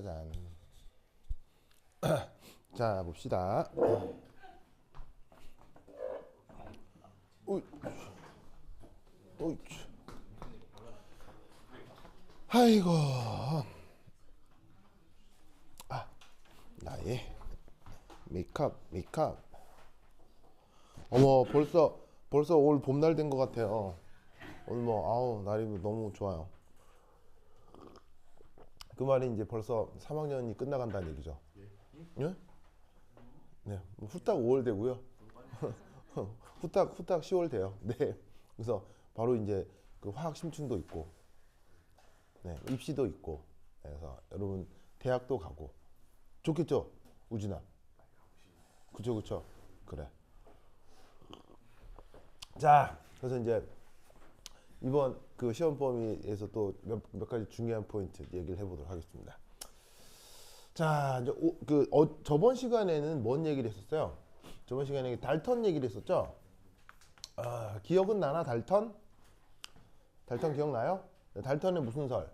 짜잔. 자, 봅시다. 오이, 오이. 아이고. 나의 메이크업. 어머, 벌써 올 봄날 된 것 같아요. 오늘 뭐, 아우, 날이 너무 좋아요. 그 말이 이제 벌써 3학년이 끝나간다는 얘기죠. 예? 네, 후딱 5월 되고요. 후딱 10월 돼요. 네. 그래서 바로 이제 그 화학 심층도 있고, 네, 입시도 있고, 그래서 여러분 대학도 가고 좋겠죠, 우진아. 그쵸. 그래. 자, 그래서 이제 이번 그 시험 범위에서 또 몇 가지 중요한 포인트 얘기를 해보도록 하겠습니다. 자, 이제 저번 시간에는 뭔 얘기를 했었어요? 저번 시간에 달턴 얘기를 했었죠? 기억은 나나, 달턴? 달턴 기억나요? 달턴의 무슨 설?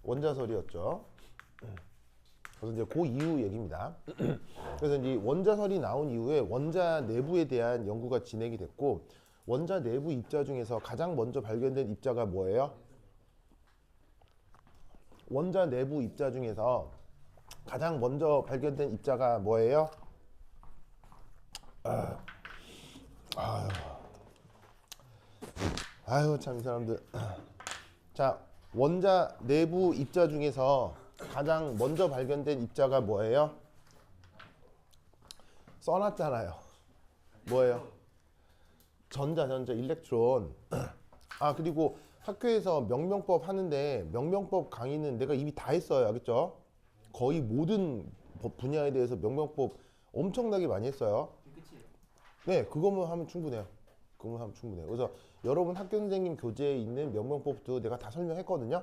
원자설이었죠. 그래서 이제 그 이후 얘기입니다. 그래서 이제 원자설이 나온 이후에 원자 내부에 대한 연구가 진행이 됐고, 원자 내부 입자 중에서 가장 먼저 발견된 입자가 뭐예요? 원자 내부 입자 중에서 가장 먼저 발견된 입자가 뭐예요? 아유, 참, 이 사람들. 자, 원자 내부 입자 중에서 가장 먼저 발견된 입자가 뭐예요? 써놨잖아요. 뭐예요? 전자, 일렉트론. 그리고 학교에서 명명법 하는데 명명법 강의는 내가 이미 다 했어요. 알겠죠? 거의 모든 분야에 대해서 명명법 엄청나게 많이 했어요. 네, 그거만 하면 충분해요. 그래서 여러분 학교 선생님 교재에 있는 명명법도 내가 다 설명했거든요.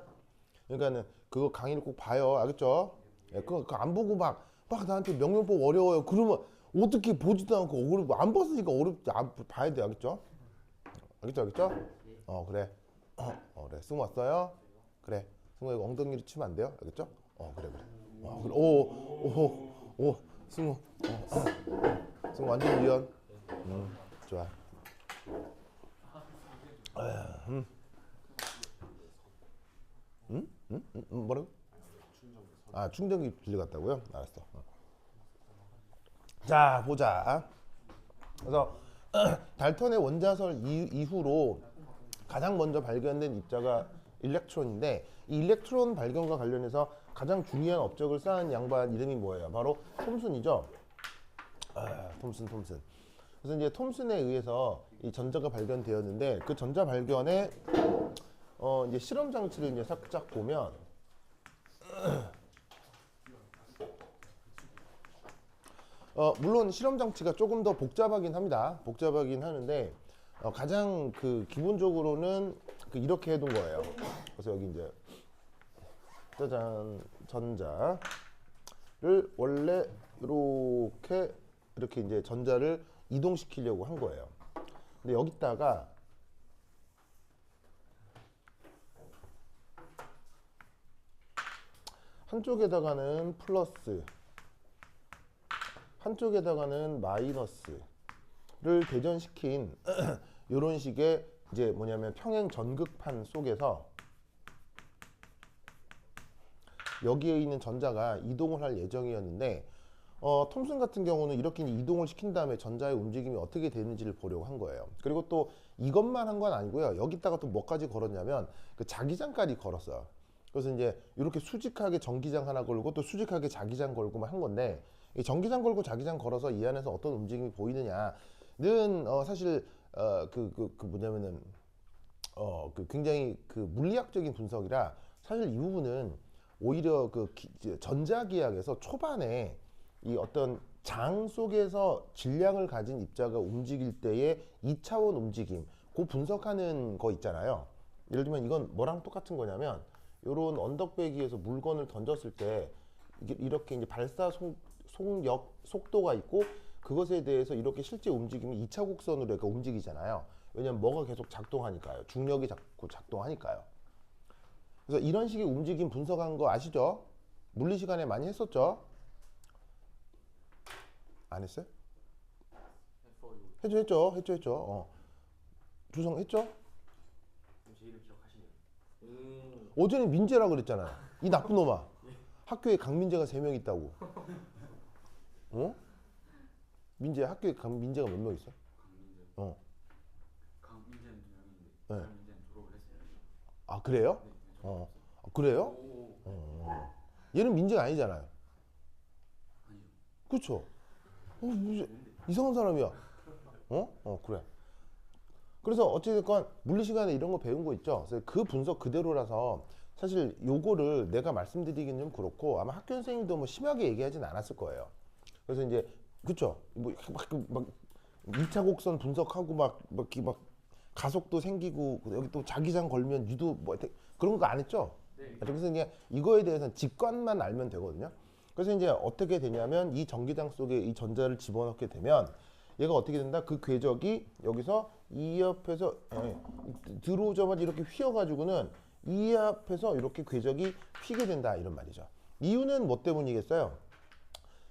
그러니까는 그거 강의를 꼭 봐요. 알겠죠? 네, 그거 안 보고 막 나한테 명명법 어려워요. 그러면 어떻게 보지도 않고 안 봤으니까 어렵지. 봐야 돼. 알겠죠? 알겠죠? 그래. 그래. 승우 왔어요? 그래. 승우 이거 엉덩이로 치면 안 돼요? 알겠죠? 그래. 그래. 승우. 승우 완전 유연. 좋아. 뭐라고? 충전기 빌려갔다고요? 알았어. 자, 보자. 그래서 달턴의 원자설 이후로 가장 먼저 발견된 입자가 일렉트론인데, 이 일렉트론 발견과 관련해서 가장 중요한 업적을 쌓은 양반 이름이 뭐예요? 바로 톰슨이죠. 톰슨. 그래서 이제 톰슨에 의해서 이 전자가 발견되었는데, 그 전자 발견에 이제 실험 장치를 이제 살짝 보면 물론 실험 장치가 조금 더 복잡하긴 합니다. 복잡하긴 하는데 가장 그 기본적으로는 이렇게 해둔 거예요. 그래서 여기 이제 짜잔, 전자를 원래 이렇게 이제 전자를 이동시키려고 한 거예요. 근데 여기다가 한쪽에다가는 플러스, 한쪽에다가는 마이너스를 대전시킨 이런 식의 이제 뭐냐면 평행 전극판 속에서 여기에 있는 전자가 이동을 할 예정이었는데, 톰슨 같은 경우는 이렇게 이동을 시킨 다음에 전자의 움직임이 어떻게 되는지를 보려고 한 거예요. 그리고 또 이것만 한 건 아니고요. 여기다가 또 뭐까지 걸었냐면 그 자기장까지 걸었어요. 그래서 이제 이렇게 수직하게 전기장 하나 걸고 또 수직하게 자기장 걸고만 한 건데, 이 전기장 걸고 자기장 걸어서 이 안에서 어떤 움직임이 보이느냐는 사실 뭐냐면은 굉장히 그 물리학적인 분석이라 사실 이 부분은 오히려 전자기학에서 초반에 이 어떤 장 속에서 질량을 가진 입자가 움직일 때의 2차원 움직임, 그 분석하는 거 있잖아요. 예를 들면 이건 뭐랑 똑같은 거냐면, 요런 언덕배기에서 물건을 던졌을 때 이렇게 이제 발사 속도가 있고, 그것에 대해서 이렇게 실제 움직임이 2차 곡선으로 이렇게 움직이잖아요. 왜냐면 뭐가 계속 작동하니까요. 중력이 자꾸 작동하니까요. 그래서 이런 식의 움직임 분석한 거 아시죠? 물리 시간에 많이 했었죠? 안 했어요? 했죠. 주성 했죠? 제 이름 기억하시네요. 어제는 민재라 그랬잖아요. 이 나쁜 놈아. 학교에 강민재가 3명 있다고. 어? 학교에 강민재가 몇 명 있어? 강민재. 강민재는 2명인데 네. 다른 민재는 졸업을 했어요. 아, 그래요? 네. 그래요? 얘는 민재가 아니잖아요. 아니요. 그쵸? 이상한 사람이야. 그래. 그래서 어찌됐건 물리 시간에 이런 거 배운 거 있죠. 그래서 그 분석 그대로라서 사실 요거를 내가 말씀드리기는 좀 그렇고 아마 학교 선생님도 뭐 심하게 얘기하진 않았을 거예요. 그래서 이제 그쵸? 막 2차 곡선 분석하고 막 가속도 생기고 여기 또 자기장 걸면 유도 뭐 그런 거 안 했죠? 네. 그래서 이제 이거에 대해서는 직관만 알면 되거든요. 그래서 이제 어떻게 되냐면 이 전기장 속에 이 전자를 집어넣게 되면 얘가 어떻게 된다? 그 궤적이 여기서 이 앞에서 들어오자마자 이렇게 휘어가지고는 이 앞에서 이렇게 궤적이 휘게 된다 이런 말이죠. 이유는 뭐 때문이겠어요?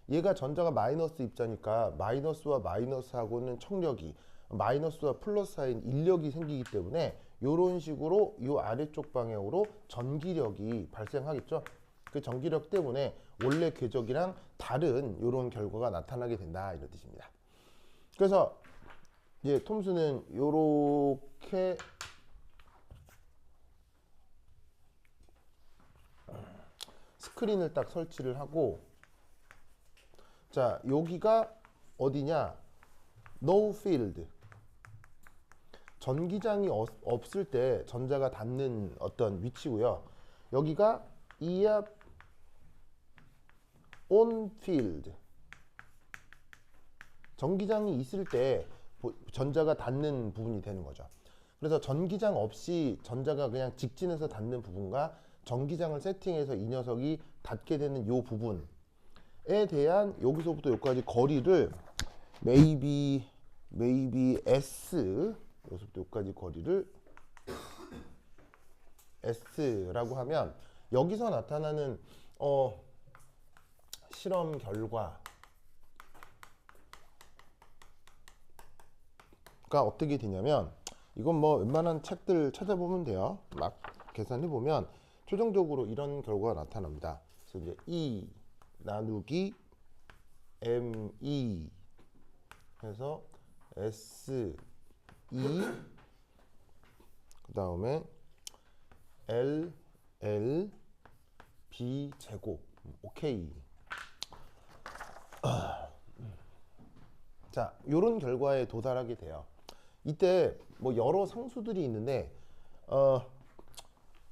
얘가 전자가 마이너스 입자니까 마이너스와 마이너스하고는 척력이 마이너스와 플러스 사이인 인력이 생기기 때문에 이런 식으로 이 아래쪽 방향으로 전기력이 발생하겠죠. 그 전기력 때문에 원래 궤적이랑 다른 이런 결과가 나타나게 된다 이런 뜻입니다. 그래서 이제 톰스는 이렇게 스크린을 딱 설치를 하고 자 여기가 어디냐? No field. 전기장이 없을 때 전자가 닿는 어떤 위치고요. 여기가 이압 on field. 전기장이 있을 때 전자가 닿는 부분이 되는 거죠. 그래서 전기장 없이 전자가 그냥 직진해서 닿는 부분과 전기장을 세팅해서 이 녀석이 닿게 되는 이 부분에 대한 여기서부터 여기까지 거리를 maybe S 여기서부터 여기까지 거리를 S라고 하면 여기서 나타나는 실험 결과가 어떻게 되냐면 이건 뭐 웬만한 책들 찾아보면 돼요. 막 계산해 보면 최종적으로 이런 결과가 나타납니다. 그래서 이제 E 나누기 ME 해서 SE 그 다음에 LB 제곱. 오케이. 자, 요런 결과에 도달하게 돼요. 이때 뭐 여러 상수들이 있는데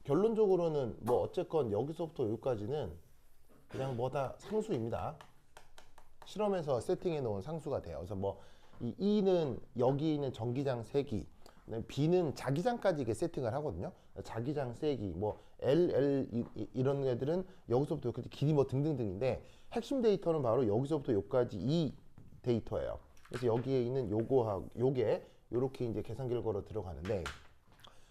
결론적으로는 뭐 어쨌건 여기서부터 여기까지는 그냥 뭐다 상수입니다. 실험에서 세팅해 놓은 상수가 돼요. 그래서 뭐 이 E는 여기 있는 전기장 세기, B는 자기장까지 이게 세팅을 하거든요. 자기장 세기, 뭐 L 이런 애들은 여기서부터 여기까지 길이 뭐 등등등인데 핵심 데이터는 바로 여기서부터 여기까지 이 데이터예요. 그래서 여기에 있는 요거하고 요게 요렇게 이제 계산 결과로 들어가는데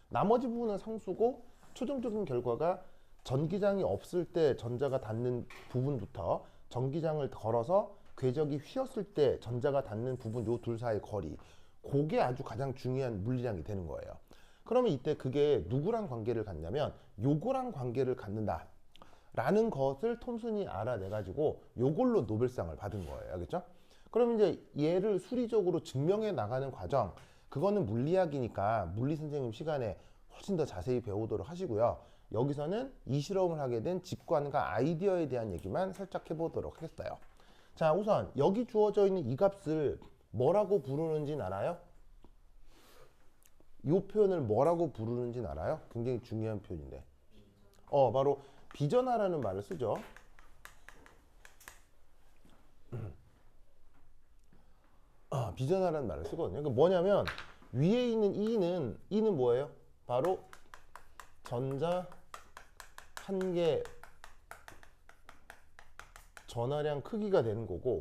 나머지 부분은 상수고 최종적인 결과가 전기장이 없을 때 전자가 닿는 부분부터 전기장을 걸어서 궤적이 휘었을 때 전자가 닿는 부분 요 둘 사이의 거리, 그게 아주 가장 중요한 물리량이 되는 거예요. 그러면 이때 그게 누구랑 관계를 갖냐면 요거랑 관계를 갖는다 라는 것을 톰슨이 알아내 가지고 요걸로 노벨상을 받은 거예요. 알겠죠? 그럼 이제 얘를 수리적으로 증명해 나가는 과정, 그거는 물리학이니까 물리 선생님 시간에 훨씬 더 자세히 배우도록 하시고요. 여기서는 이 실험을 하게 된 직관과 아이디어에 대한 얘기만 살짝 해보도록 하겠어요. 자, 우선 여기 주어져 있는 이 값을 뭐라고 부르는지는 알아요? 이 표현을 뭐라고 부르는지는 알아요? 굉장히 중요한 표현인데 바로 비전하라는 말을 쓰죠. 비전하라는 말을 쓰거든요. 그러니까 뭐냐면 위에 있는 E는 뭐예요? 바로 전자 한 개 전하량 크기가 되는 거고,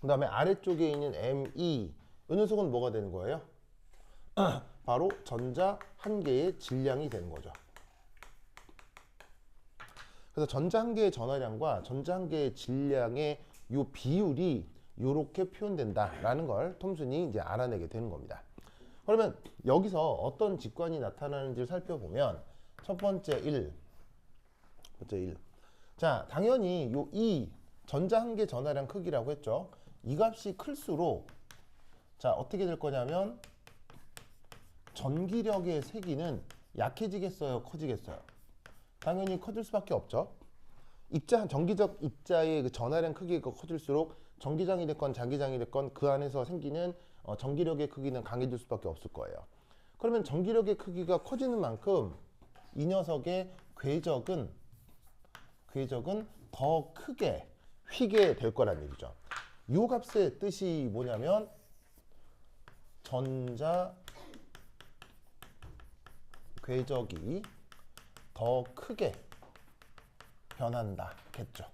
그 다음에 아래쪽에 있는 ME 이 녀석은 뭐가 되는 거예요? 바로 전자 한 개의 질량이 되는 거죠. 그래서 전자 한 개의 전하량과 전자 한 개의 질량의 요 비율이 이렇게 표현된다라는 걸 톰슨이 이제 알아내게 되는 겁니다. 그러면 여기서 어떤 직관이 나타나는지를 살펴보면 첫 번째 1. 자, 당연히 요 E 전자 한 개 전하량 크기라고 했죠. 이 값이 클수록 자, 어떻게 될 거냐면 전기력의 세기는 약해지겠어요, 커지겠어요? 당연히 커질 수밖에 없죠. 전기적 입자의 그 전하량 크기가 커질수록 전기장이 됐건 자기장이 됐건 그 안에서 생기는 전기력의 크기는 강해질 수밖에 없을 거예요. 그러면 전기력의 크기가 커지는 만큼 이 녀석의 궤적은 더 크게 휘게 될 거란 얘기죠. 이 값의 뜻이 뭐냐면 전자 궤적이 더 크게 변한다겠죠.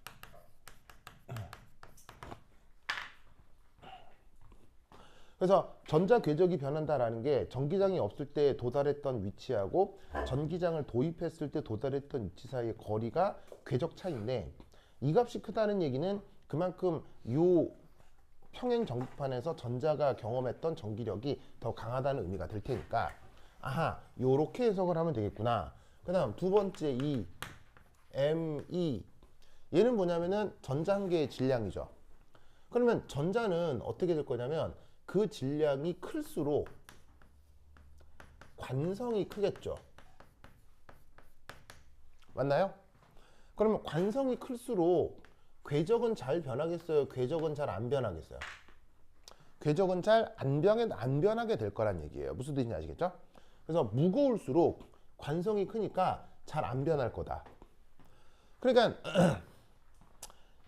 그래서 전자 궤적이 변한다라는 게 전기장이 없을 때 도달했던 위치하고 전기장을 도입했을 때 도달했던 위치 사이의 거리가 궤적 차이인데 이 값이 크다는 얘기는 그만큼 요 평행 전기판에서 전자가 경험했던 전기력이 더 강하다는 의미가 될 테니까 아하 요렇게 해석을 하면 되겠구나. 그 다음 두 번째 이 ME 얘는 뭐냐면은 전자 한 개의 질량이죠. 그러면 전자는 어떻게 될 거냐면 그 질량이 클수록 관성이 크겠죠. 맞나요? 그러면 관성이 클수록 궤적은 잘 변하겠어요? 궤적은 잘 안 변하겠어요? 궤적은 잘 안 변하게 될 거란 얘기예요. 무슨 뜻인지 아시겠죠? 그래서 무거울수록 관성이 크니까 잘 안 변할 거다. 그러니까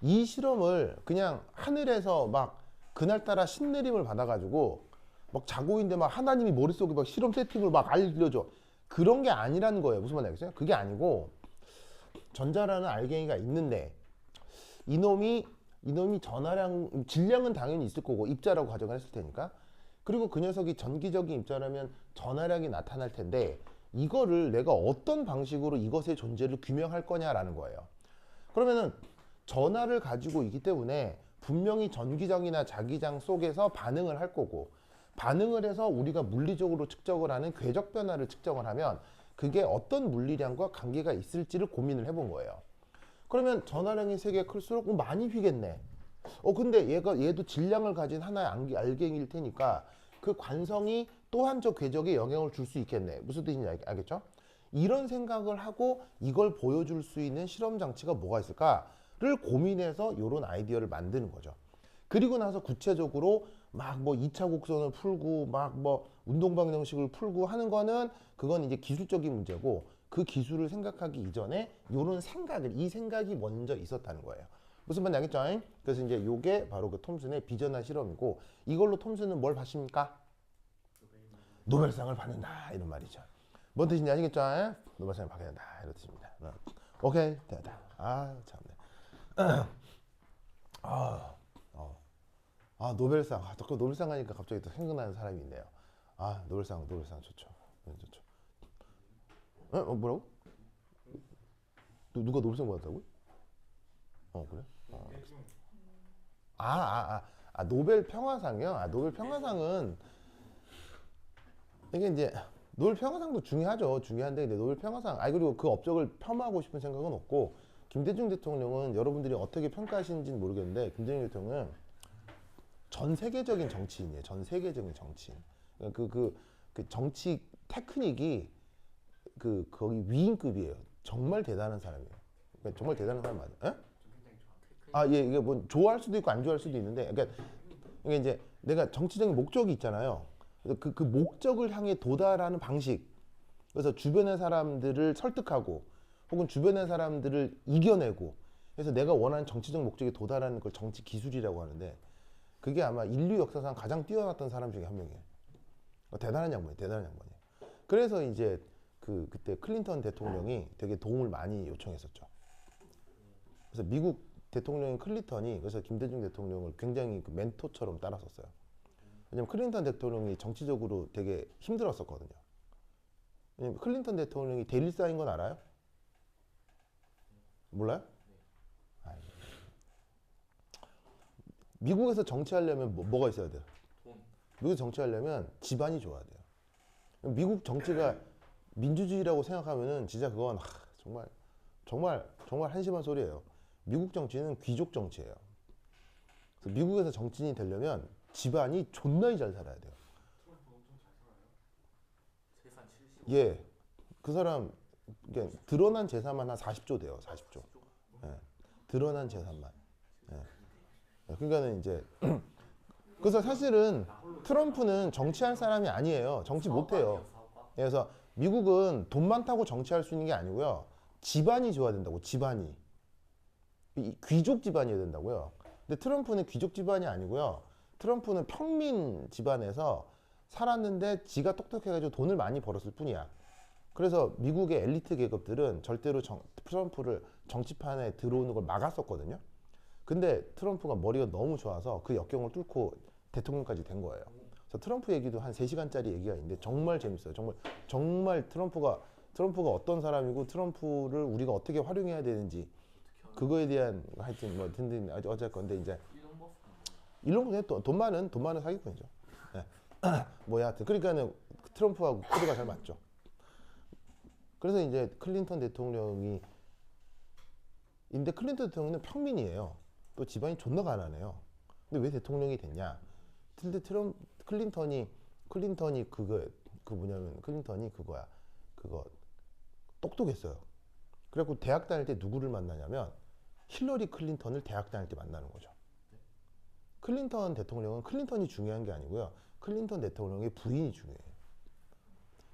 이 실험을 그냥 하늘에서 막 그날따라 신내림을 받아가지고 막 자고 있는데 막 하나님이 머릿속에 막 실험 세팅을 막 알려줘. 그런 게 아니라는 거예요. 무슨 말인지 알겠어요? 그게 아니고 전자라는 알갱이가 있는데 이놈이 전하량, 질량은 당연히 있을 거고 입자라고 가정을 했을 테니까 그리고 그 녀석이 전기적인 입자라면 전하량이 나타날 텐데 이거를 내가 어떤 방식으로 이것의 존재를 규명할 거냐라는 거예요. 그러면은 전하를 가지고 있기 때문에 분명히 전기장이나 자기장 속에서 반응을 할 거고 반응을 해서 우리가 물리적으로 측정을 하는 궤적 변화를 측정을 하면 그게 어떤 물리량과 관계가 있을지를 고민을 해본 거예요. 그러면 전하량이 세개가 클수록 많이 휘겠네. 근데 얘도 질량을 가진 하나의 알갱이일 테니까 그 관성이 또한 저 궤적에 영향을 줄 수 있겠네. 무슨 뜻인지 알겠죠? 이런 생각을 하고 이걸 보여줄 수 있는 실험 장치가 뭐가 있을까를 고민해서 이런 아이디어를 만드는 거죠. 그리고 나서 구체적으로 막 뭐 2차 곡선을 풀고 막 뭐 운동방정식을 풀고 하는 거는 그건 이제 기술적인 문제고 그 기술을 생각하기 이전에 이 생각이 먼저 있었다는 거예요. 무슨 말인지 알겠죠? 그래서 이제 요게 바로 그 톰슨의 비전한 실험이고 이걸로 톰슨은 뭘 받습니까? 노벨상을 받는다 이런 말이죠. 뭔 뜻인지 아시겠죠? 노벨상을 받게 된다 이런 뜻입니다. 오케이 됐다. 참네. 노벨상. 또 노벨상 하니까 갑자기 또 생각나는 사람이 있네요. 노벨상 좋죠. 좋죠. 뭐라고? 누가 노벨상 받았다고? 그래? 노벨 평화상이요? 노벨 평화상은 이게 이제 노벨 평화상도 중요한데 근데 노벨 평화상 그리고 그 업적을 폄하하고 싶은 생각은 없고 김대중 대통령은 여러분들이 어떻게 평가하시는지는 모르겠는데 김대중 대통령은 전 세계적인 정치인이에요. 전 세계적인 정치인. 그 정치 테크닉이 거기 위인급이에요. 정말 대단한 사람이에요. 그러니까 정말 대단한 사람 맞아요. 예, 이게 뭐 좋아할 수도 있고 안 좋아할 수도 있는데, 그러니까 이제 내가 정치적인 목적이 있잖아요. 그래서 그 목적을 향해 도달하는 방식. 그래서 주변의 사람들을 설득하고, 혹은 주변의 사람들을 이겨내고, 그래서 내가 원하는 정치적 목적에 도달하는 걸 정치 기술이라고 하는데, 그게 아마 인류 역사상 가장 뛰어났던 사람 중에 한 명이에요. 대단한 양반이에요. 그래서 이제 그때 클린턴 대통령이 되게 도움을 많이 요청했었죠. 그래서 미국 대통령인 클린턴이 그래서 김대중 대통령을 굉장히 그 멘토처럼 따랐었어요. 왜냐면 클린턴 대통령이 정치적으로 되게 힘들었었거든요. 왜냐면 클린턴 대통령이 대일 쌓인 건 알아요? 몰라요? 아이, 미국에서 정치하려면 뭐가 있어야 돼요? 돈. 미국에서 정치하려면 집안이 좋아야 돼요. 미국 정치가 민주주의라고 생각하면은 진짜 그건 정말 정말 정말 한심한 소리예요. 미국 정치는 귀족 정치예요. 그래서 미국에서 정치인이 되려면 집안이 존나게 잘 살아야 돼요. 트럼프 엄청 잘 살아요. 재산 70. 예, 그 사람 이게 드러난 재산만 한 40조 돼요. 40조. 예, 드러난 재산만. 예. 그러니까는 이제 그래서 사실은 트럼프는 정치할 사람이 아니에요. 정치 못해요. 그래서 미국은 돈 많다고 정치할 수 있는 게 아니고요. 집안이 좋아야 된다고. 집안이 귀족 집안이어야 된다고요. 근데 트럼프는 귀족 집안이 아니고요. 트럼프는 평민 집안에서 살았는데 지가 똑똑해가지고 돈을 많이 벌었을 뿐이야. 그래서 미국의 엘리트 계급들은 절대로 트럼프를 정치판에 들어오는 걸 막았었거든요. 근데 트럼프가 머리가 너무 좋아서 그 역경을 뚫고 대통령까지 된 거예요. 그래서 트럼프 얘기도 한 3시간짜리 얘기가 있는데 정말 재밌어요. 정말 트럼프가 어떤 사람이고 트럼프를 우리가 어떻게 활용해야 되는지 그거에 대한 하여튼 뭐 든든 어쨌건 근데 이제 일론 머스크 돈 많은 사기꾼이죠. 네. 뭐야 하여튼 그러니까는 트럼프하고 코드가 잘 맞죠. 그래서 이제 클린턴 대통령이 근데 클린턴 대통령은 평민이에요. 또 집안이 존나 가난해요. 근데 왜 대통령이 됐냐? 근데 클린턴이 그거 똑똑했어요. 그래갖고 대학 다닐 때 누구를 만나냐면 힐러리 클린턴을 대학 다닐 때 만나는 거죠. 클린턴 대통령은 클린턴이 중요한 게 아니고요. 클린턴 대통령의 부인이 중요해요.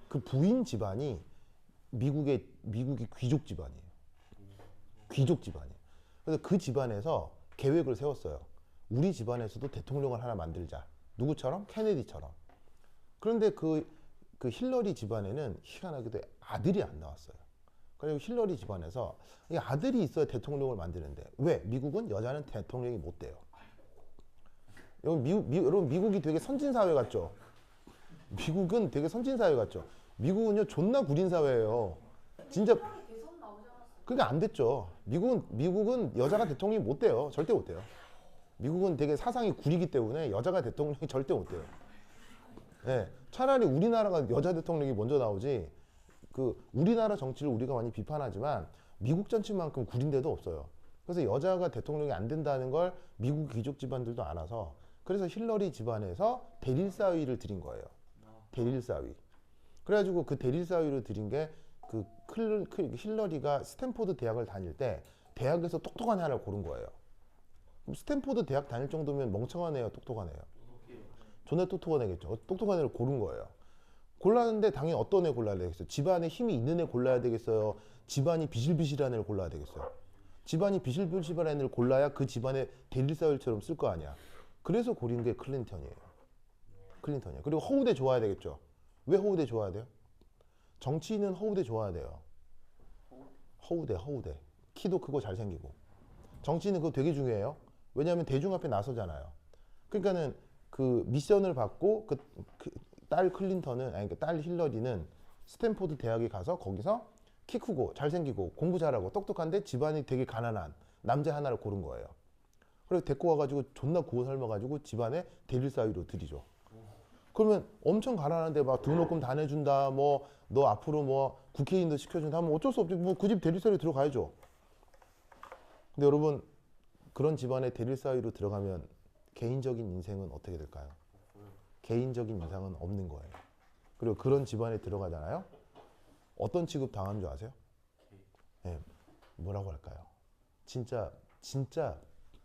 그 부인 집안이 미국의 귀족 집안이에요. 귀족 집안이에요. 그래서 그 집안에서 계획을 세웠어요. 우리 집안에서도 대통령을 하나 만들자. 누구처럼? 케네디처럼. 그런데 그 힐러리 집안에는 희한하게도 아들이 안 나왔어요. 그리고 힐러리 집안에서 이 아들이 있어야 대통령을 만드는데 왜? 미국은 여자는 대통령이 못 돼요. 여러분 미국이 되게 선진 사회 같죠? 미국은 되게 선진 사회 같죠? 미국은요 존나 구린 사회예요. 진짜 그게 안 됐죠. 미국은 여자가 대통령이 못 돼요. 절대 못 돼요. 미국은 되게 사상이 구리기 때문에 여자가 대통령이 절대 못 돼요. 네, 차라리 우리나라가 여자 대통령이 먼저 나오지. 우리나라 정치를 우리가 많이 비판하지만 미국 정치만큼 구린 데도 없어요. 그래서 여자가 대통령이 안 된다는 걸 미국 귀족 집안들도 알아서 그래서 힐러리 집안에서 대릴사위를 들인 거예요. 대릴사위. 그래가지고 그 대릴사위를 들인 게 힐러리가 스탠포드 대학을 다닐 때 대학에서 똑똑한 애를 고른 거예요. 스탠포드 대학 다닐 정도면 멍청한 애예요, 똑똑한 애예요? 존나 똑똑한 애겠죠. 똑똑한 애를 고른 거예요. 골랐는데 당연히 어떤 애 골라야 되겠어요? 집안에 힘이 있는 애 골라야 되겠어요? 집안이 비실비실한 애를 골라야 되겠어요? 집안이 비실비실한 애를 골라야 그 집안의 대릴사위처럼 쓸 거 아니야. 그래서 고른 게 클린턴이에요. 그리고 허우대 좋아야 되겠죠. 왜 허우대 좋아야 돼요? 정치인은 허우대 좋아야 돼요. 허우대. 키도 크고 잘생기고. 정치인은 그거 되게 중요해요. 왜냐하면 대중 앞에 나서잖아요. 그러니까는 그 미션을 받고 딸 클린턴은 딸 힐러리는 스탠포드 대학에 가서 거기서 키 크고 잘생기고 공부 잘하고 똑똑한데 집안이 되게 가난한 남자 하나를 고른 거예요. 그래서 데리고 와가지고 존나 구워 삶아가지고 집안에 대릴사위로 들이죠. 그러면 엄청 가난한데 막 등록금 다 내준다, 뭐 너 앞으로 뭐 국회의원도 시켜준다 하면 어쩔 수 없지. 뭐 그 집 대릴사위로 들어가야죠. 근데 여러분 그런 집안에 대릴사위로 들어가면 개인적인 인생은 어떻게 될까요? 개인적인 인상은 없는 거예요. 그리고 그런 집안에 들어가잖아요. 어떤 취급 당하는 줄 아세요? 네, 뭐라고 할까요? 진짜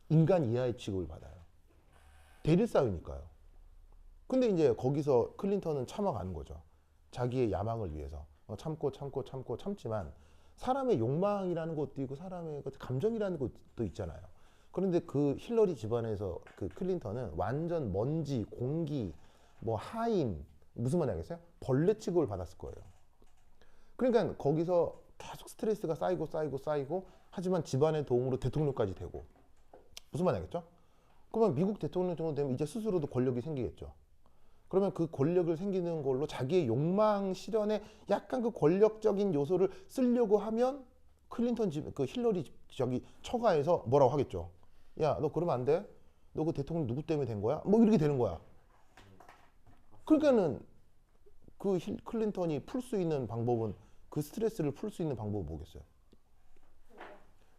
인간 이하의 취급을 받아요. 대릴사위니까요. 근데 이제 거기서 클린턴은 참아가는 거죠. 자기의 야망을 위해서 참지만 사람의 욕망이라는 것도 있고 사람의 감정이라는 것도 있잖아요. 그런데 그 힐러리 집안에서 그 클린턴은 완전 먼지, 공기, 뭐 하인, 무슨 말인지 알겠어요? 벌레 취급을 받았을 거예요. 그러니까 거기서 계속 스트레스가 쌓이고 하지만 집안의 도움으로 대통령까지 되고 무슨 말인지 알겠죠? 그러면 미국 대통령 정도 되면 이제 스스로도 권력이 생기겠죠. 그러면 그 권력을 생기는 걸로 자기의 욕망 실현에 약간 그 권력적인 요소를 쓰려고 하면 클린턴 집, 그 힐러리 저기 처가에서 뭐라고 하겠죠. 야, 너 그러면 안 돼. 너 그 대통령 누구 때문에 된 거야? 뭐 이렇게 되는 거야. 그러니까는 그 클린턴이 풀 수 있는 방법은 그 스트레스를 풀 수 있는 방법은 뭐겠어요?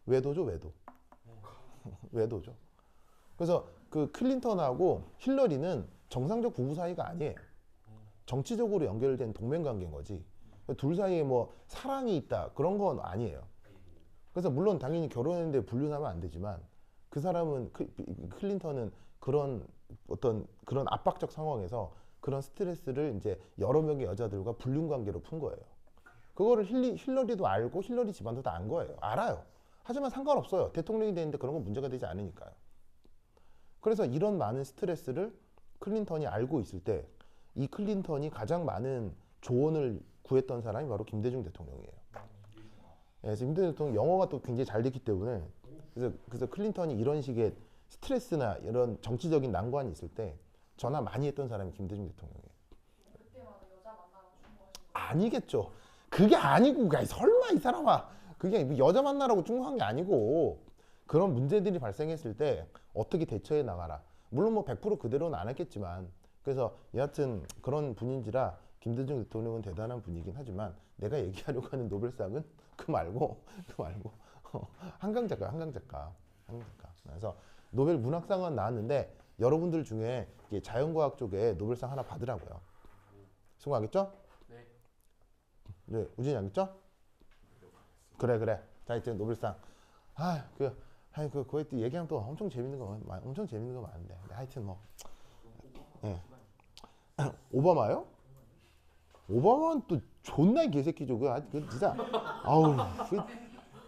외도죠, 외도. 외도죠. 그래서 그 클린턴하고 힐러리는 정상적 부부 사이가 아니에요. 정치적으로 연결된 동맹 관계인 거지. 둘 사이에 뭐 사랑이 있다 그런 건 아니에요. 그래서 물론 당연히 결혼했는데 불륜하면 안 되지만 그 사람은 클린턴은 그런 어떤 그런 압박적 상황에서 그런 스트레스를 이제 여러 명의 여자들과 불륜 관계로 푼 거예요. 그거를 힐러리도 알고 힐러리 집안도 다 안 거예요. 알아요. 하지만 상관없어요. 대통령이 되는데 그런 건 문제가 되지 않으니까요. 그래서 이런 많은 스트레스를 클린턴이 알고 있을 때 이 클린턴이 가장 많은 조언을 구했던 사람이 바로 김대중 대통령이에요. 그래서 김대중 대통령 영어가 또 굉장히 잘 됐기 때문에 그래서 클린턴이 이런 식의 스트레스나 이런 정치적인 난관이 있을 때 전화 많이 했던 사람이 김대중 대통령이에요. 그때마다 여자 만나러 충고하신 거예요? 아니겠죠. 그게 아니고 설마 이 사람아 그게 여자 만나라고 충고한 게 아니고 그런 문제들이 발생했을 때 어떻게 대처해 나가라. 물론 뭐 100% 그대로는 안 했겠지만 그래서 여하튼 그런 분인지라 김대중 대통령은 대단한 분이긴 하지만 내가 얘기하려고 하는 노벨상은 그 말고 한강 작가. 그래서 노벨 문학상은 나왔는데 여러분들 중에 자연과학 쪽에 노벨상 하나 받으라고요. 수고하겠죠? 네. 네, 우진이 알겠죠? 그래. 자, 이제 노벨상. 그거 또 얘기하면 또 엄청 재밌는 거 많은데. 하여튼 뭐. 예. 오바마요? 오바마는 또 존나 개새끼죠. 그 진짜.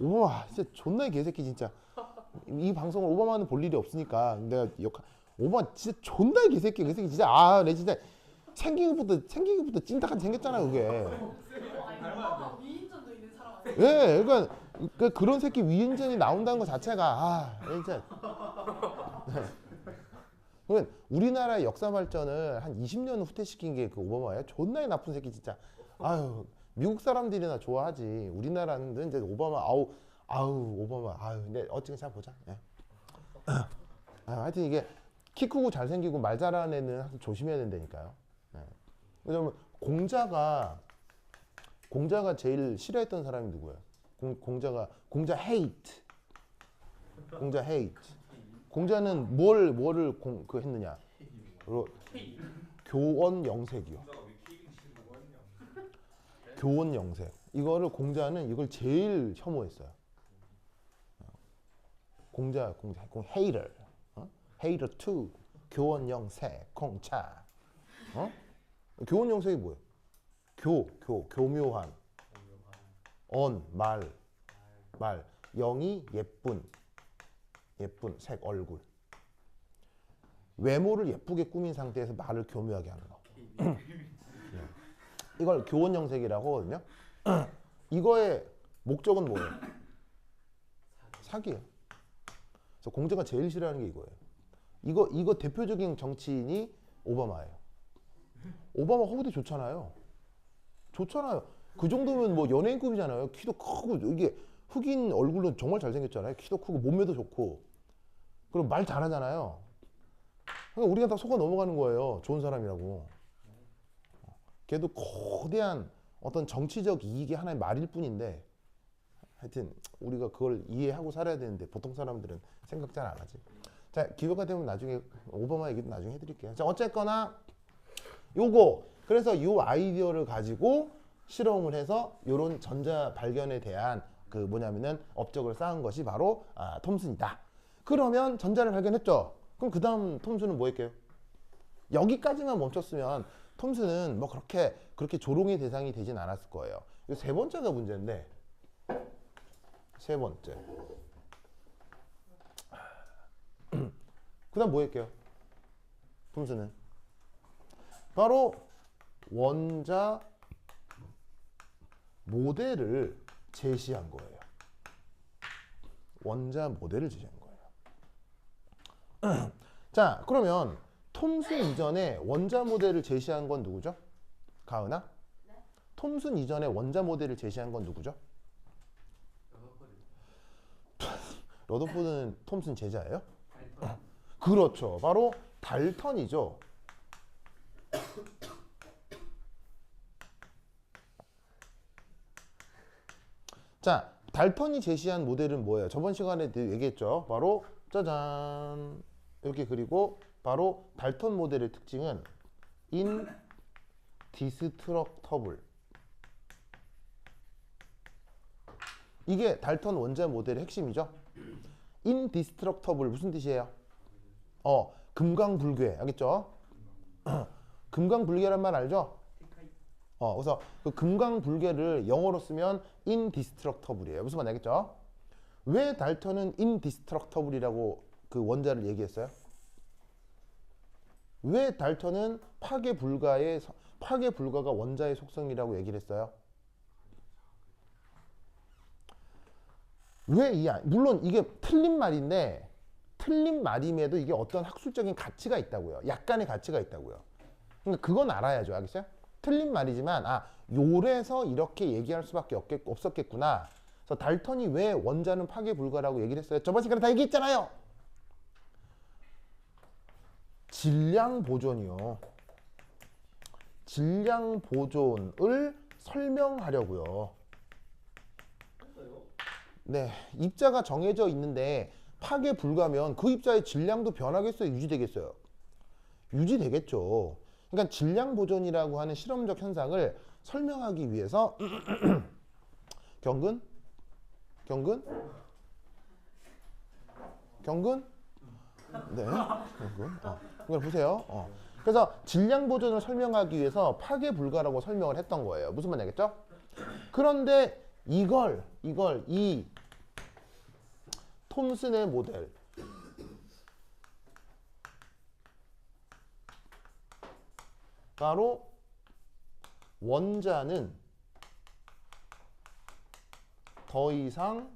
오바마 진짜 존나 개새끼 진짜. 이 방송을 오바마는 볼 일이 없으니까 내가 오바마 진짜 존나 개새끼. 그 새끼 진짜 내 진짜 생긴 것부터 찐따같이 생겼잖아요, 그게. 아니 위인전도 있는 사람 아니에요? 예, 그러니까 그런 새끼 위인전이 나온다는 것 자체가 진짜. 그러면 우리나라의 역사 발전을 한 20년 후퇴시킨 게 그 오바마예요. 존나 나쁜 새끼 진짜. 미국 사람들이나 좋아하지. 우리나라는 이제 오바마 오바마 근데 어쨌든 잘 보자. 예. 하여튼 이게 키 크고 잘생기고 말 잘하는 애는 항상 조심해야 된다니까요. 예. 왜냐면 공자가 제일 싫어했던 사람이 누구예요? 공자 헤이트. 공자는 뭐를 했느냐? 교원 영색이요. 교원 영색. 이거를 공자는 이걸 제일 혐오했어요. 공자 헤이터. 헤이터 2. 교원 영색. 공차. 교원 영색이 뭐예요? 교묘한. 말. 영이 예쁜 색 얼굴. 외모를 예쁘게 꾸민 상태에서 말을 교묘하게 하는 거. 이걸 교원영색이라고 하거든요. 이거의 목적은 뭐예요? 사기예요. 그래서 공자가 제일 싫어하는 게 이거예요. 이거 대표적인 정치인이 오바마예요. 오바마 허브대 좋잖아요. 그 정도면 뭐 연예인급이잖아요. 키도 크고 이게 흑인 얼굴로 정말 잘생겼잖아요. 키도 크고 몸매도 좋고 그리고 말 잘하잖아요. 그러니까 우리가 다 속아 넘어가는 거예요. 좋은 사람이라고. 걔도 거대한 어떤 정치적 이익이 하나의 말일 뿐인데 하여튼 우리가 그걸 이해하고 살아야 되는데 보통 사람들은 생각 잘 안 하지. 자, 기회가 되면 나중에 오바마 얘기도 나중에 해드릴게요. 자, 어쨌거나 그래서 요 아이디어를 가지고 실험을 해서 요런 전자 발견에 대한 그 뭐냐면은 업적을 쌓은 것이 바로 톰슨이다. 그러면 전자를 발견했죠. 그럼 그 다음 톰슨은 뭐 했게요? 여기까지만 멈췄으면 톰슨은 뭐 그렇게 조롱의 대상이 되진 않았을 거예요. 이 세 번째가 문제인데 세 번째. 그 다음 뭐 했게요? 톰슨은 바로 원자 모델을 제시한 거예요. 원자 모델을 제시한 거예요. 자, 그러면 톰슨 이전에 원자 모델을 제시한 건 누구죠? 가은아? 네? 톰슨 이전에 원자 모델을 제시한 건 누구죠? 러더포드는 톰슨 제자예요? 그렇죠. 바로 달턴이죠. 자, 달턴이 제시한 모델은 뭐예요? 저번 시간에 얘기했죠. 바로 짜잔 이렇게 그리고 바로 달턴 모델의 특징은 인디스트럭터블. 이게 달턴 원자 모델의 핵심이죠. 인디스트럭터블 무슨 뜻이에요? 금강불괴 알겠죠? 금강불괴란 말 알죠? 그래서 그 금강불괴를 영어로 쓰면 indestructible이에요. 무슨 말인지 알겠죠? 왜 달턴은 indestructible이라고 그 원자를 얘기했어요? 왜 달턴은 파괴불가가 원자의 속성이라고 얘기를 했어요? 물론 이게 틀린 말임에도 이게 어떤 학술적인 가치가 있다고요. 약간의 가치가 있다고요. 그러니까 그건 알아야죠. 알겠어요? 틀린 말이지만 요래서 이렇게 얘기할 수밖에 없었겠구나. 그래서 달턴이 왜 원자는 파괴 불가라고 얘기를 했어요? 저번 시간에 다 얘기했잖아요. 질량 보존이요. 질량 보존을 설명하려고요. 네, 입자가 정해져 있는데 파괴 불가면 그 입자의 질량도 변하겠어요? 유지되겠어요? 유지되겠죠. 그러니까 질량 보존이라고 하는 실험적 현상을 설명하기 위해서 경근? 네, 경근. 이걸 보세요. 그래서 질량 보존을 설명하기 위해서 파괴 불가라고 설명을 했던 거예요. 무슨 말인지 알겠죠? 그런데 이 톰슨의 모델 바로 원자는 더 이상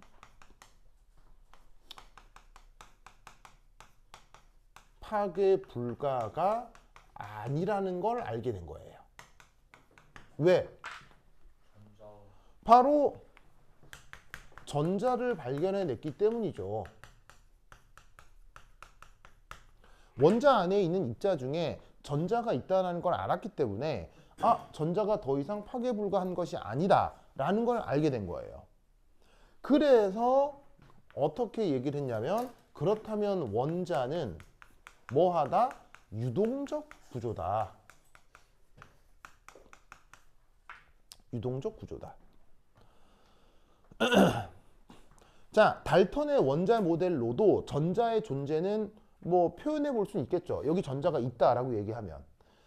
파괴 불가가 아니라는 걸 알게 된 거예요. 왜? 바로 전자를 발견해냈기 때문이죠. 원자 안에 있는 입자 중에 전자가 있다는 걸 알았기 때문에 전자가 더 이상 파괴 불가한 것이 아니다 라는 걸 알게 된 거예요. 그래서 어떻게 얘기를 했냐면 그렇다면 원자는 뭐하다? 유동적 구조다. 유동적 구조다. 자, 달턴의 원자 모델로도 전자의 존재는 뭐 표현해 볼 수는 있겠죠. 여기 전자가 있다라고 얘기하면.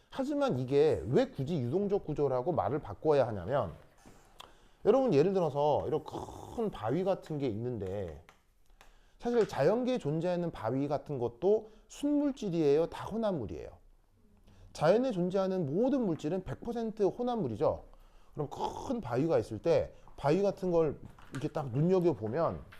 하지만 이게 왜 굳이 유동적 구조라고 말을 바꿔야 하냐면 여러분 예를 들어서 이런 큰 바위 같은 게 있는데 사실 자연계에 존재하는 바위 같은 것도 순물질이에요? 다 혼합물이에요? 자연에 존재하는 모든 물질은 100% 혼합물이죠. 그럼 큰 바위가 있을 때 바위 같은 걸 이렇게 딱 눈여겨보면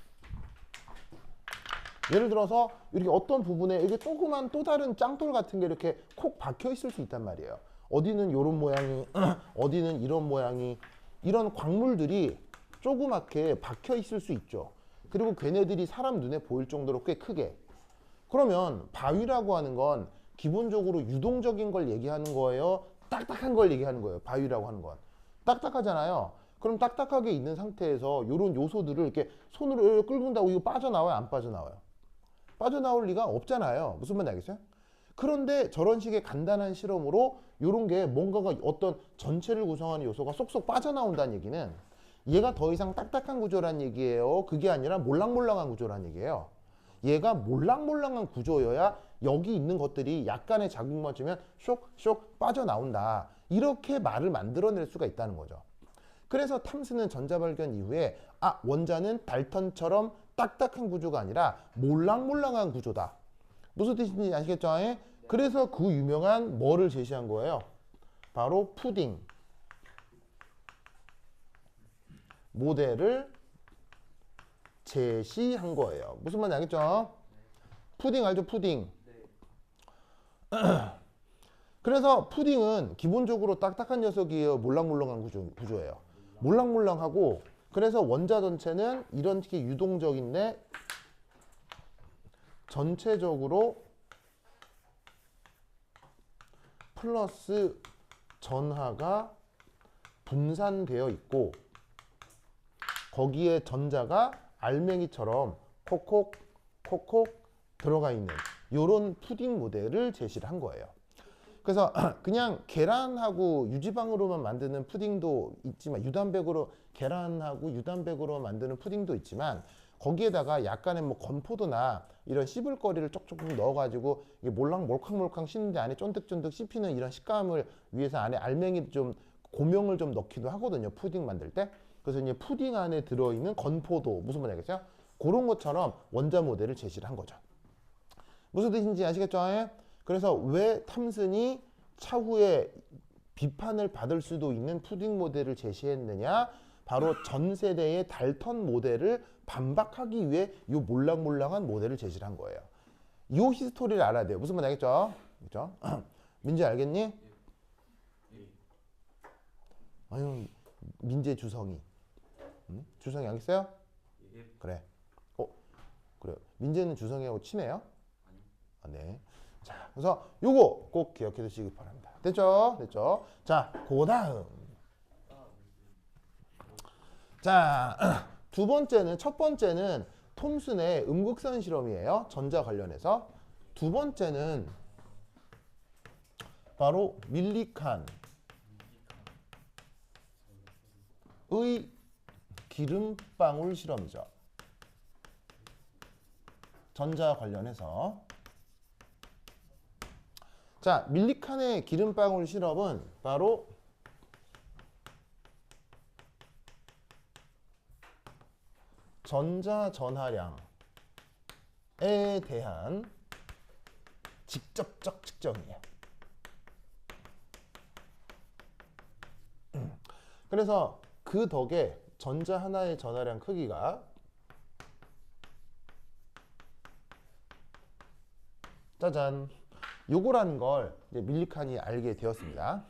예를 들어서 이렇게 어떤 부분에 이게 조그만 또 다른 짱돌 같은 게 이렇게 콕 박혀 있을 수 있단 말이에요. 어디는 이런 모양이, 어디는 이런 모양이, 이런 광물들이 조그맣게 박혀 있을 수 있죠. 그리고 걔네들이 사람 눈에 보일 정도로 꽤 크게. 그러면 바위라고 하는 건 기본적으로 유동적인 걸 얘기하는 거예요? 딱딱한 걸 얘기하는 거예요? 바위라고 하는 건. 딱딱하잖아요. 그럼 딱딱하게 있는 상태에서 이런 요소들을 이렇게 손으로 끌근다고 이거 빠져나와요? 안 빠져나와요? 빠져나올 리가 없잖아요. 무슨 말인지 알겠어요? 그런데 저런 식의 간단한 실험으로 이런 게 뭔가가 어떤 전체를 구성하는 요소가 쏙쏙 빠져나온다는 얘기는 얘가 더 이상 딱딱한 구조란 얘기예요? 그게 아니라 몰랑몰랑한 구조란 얘기예요? 얘가 몰랑몰랑한 구조여야 여기 있는 것들이 약간의 자극만 주면 쇽쇽 빠져나온다. 이렇게 말을 만들어낼 수가 있다는 거죠. 그래서 탐스는 전자 발견 이후에 원자는 달턴처럼 딱딱한 구조가 아니라 몰랑몰랑한 구조다. 무슨 뜻인지 아시겠죠? 그래서 그 유명한 뭐를 제시한 거예요? 바로 푸딩 모델을 제시한 거예요. 무슨 말인지 알겠죠? 푸딩 알죠? 푸딩. 그래서 푸딩은 기본적으로 딱딱한 녀석이에요? 몰랑몰랑한 구조예요? 몰랑몰랑하고 그래서 원자 전체는 이런 특히 유동적인데 전체적으로 플러스 전하가 분산되어 있고 거기에 전자가 알맹이처럼 콕콕 콕콕 들어가 있는 이런 푸딩 모델을 제시를 한 거예요. 그래서 그냥 계란하고 유지방으로만 만드는 푸딩도 있지만 계란하고 유단백으로 만드는 푸딩도 있지만 거기에다가 약간의 뭐 건포도나 이런 씹을거리를 쪽쪽 넣어가지고 이게 몰캉몰캉 씹는데 안에 쫀득쫀득 씹히는 이런 식감을 위해서 안에 알맹이 좀 고명을 좀 넣기도 하거든요. 푸딩 만들 때. 그래서 이제 푸딩 안에 들어있는 건포도 무슨 말인지 알겠어요? 그런 것처럼 원자 모델을 제시를 한 거죠. 무슨 뜻인지 아시겠죠? 예? 그래서 왜 탐슨이 차후에 비판을 받을 수도 있는 푸딩 모델을 제시했느냐? 바로 전 세대의 달턴 모델을 반박하기 위해 이 몰랑몰랑한 모델을 제시를 한 거예요. 이 히스토리를 알아야 돼요. 무슨 말인지 알겠죠? 그죠? 민재 알겠니? 아유, 민재 주성이. 응? 주성이 알겠어요? 그래. 그래요. 민재는 주성이하고 친해요? 아, 네. 자, 그래서 요거 꼭 기억해 두시기 바랍니다. 됐죠? 됐죠? 자, 그 다음. 자, 첫 번째는 톰슨의 음극선 실험이에요. 전자 관련해서. 두 번째는 바로 밀리칸의 기름방울 실험이죠. 전자 관련해서. 자, 밀리칸의 기름방울 실험은 바로 전자 전하량에 대한 직접적 측정이에요. 그래서 그 덕에 전자 하나의 전하량 크기가 짜잔 요거라는 걸 이제 밀리칸이 알게 되었습니다.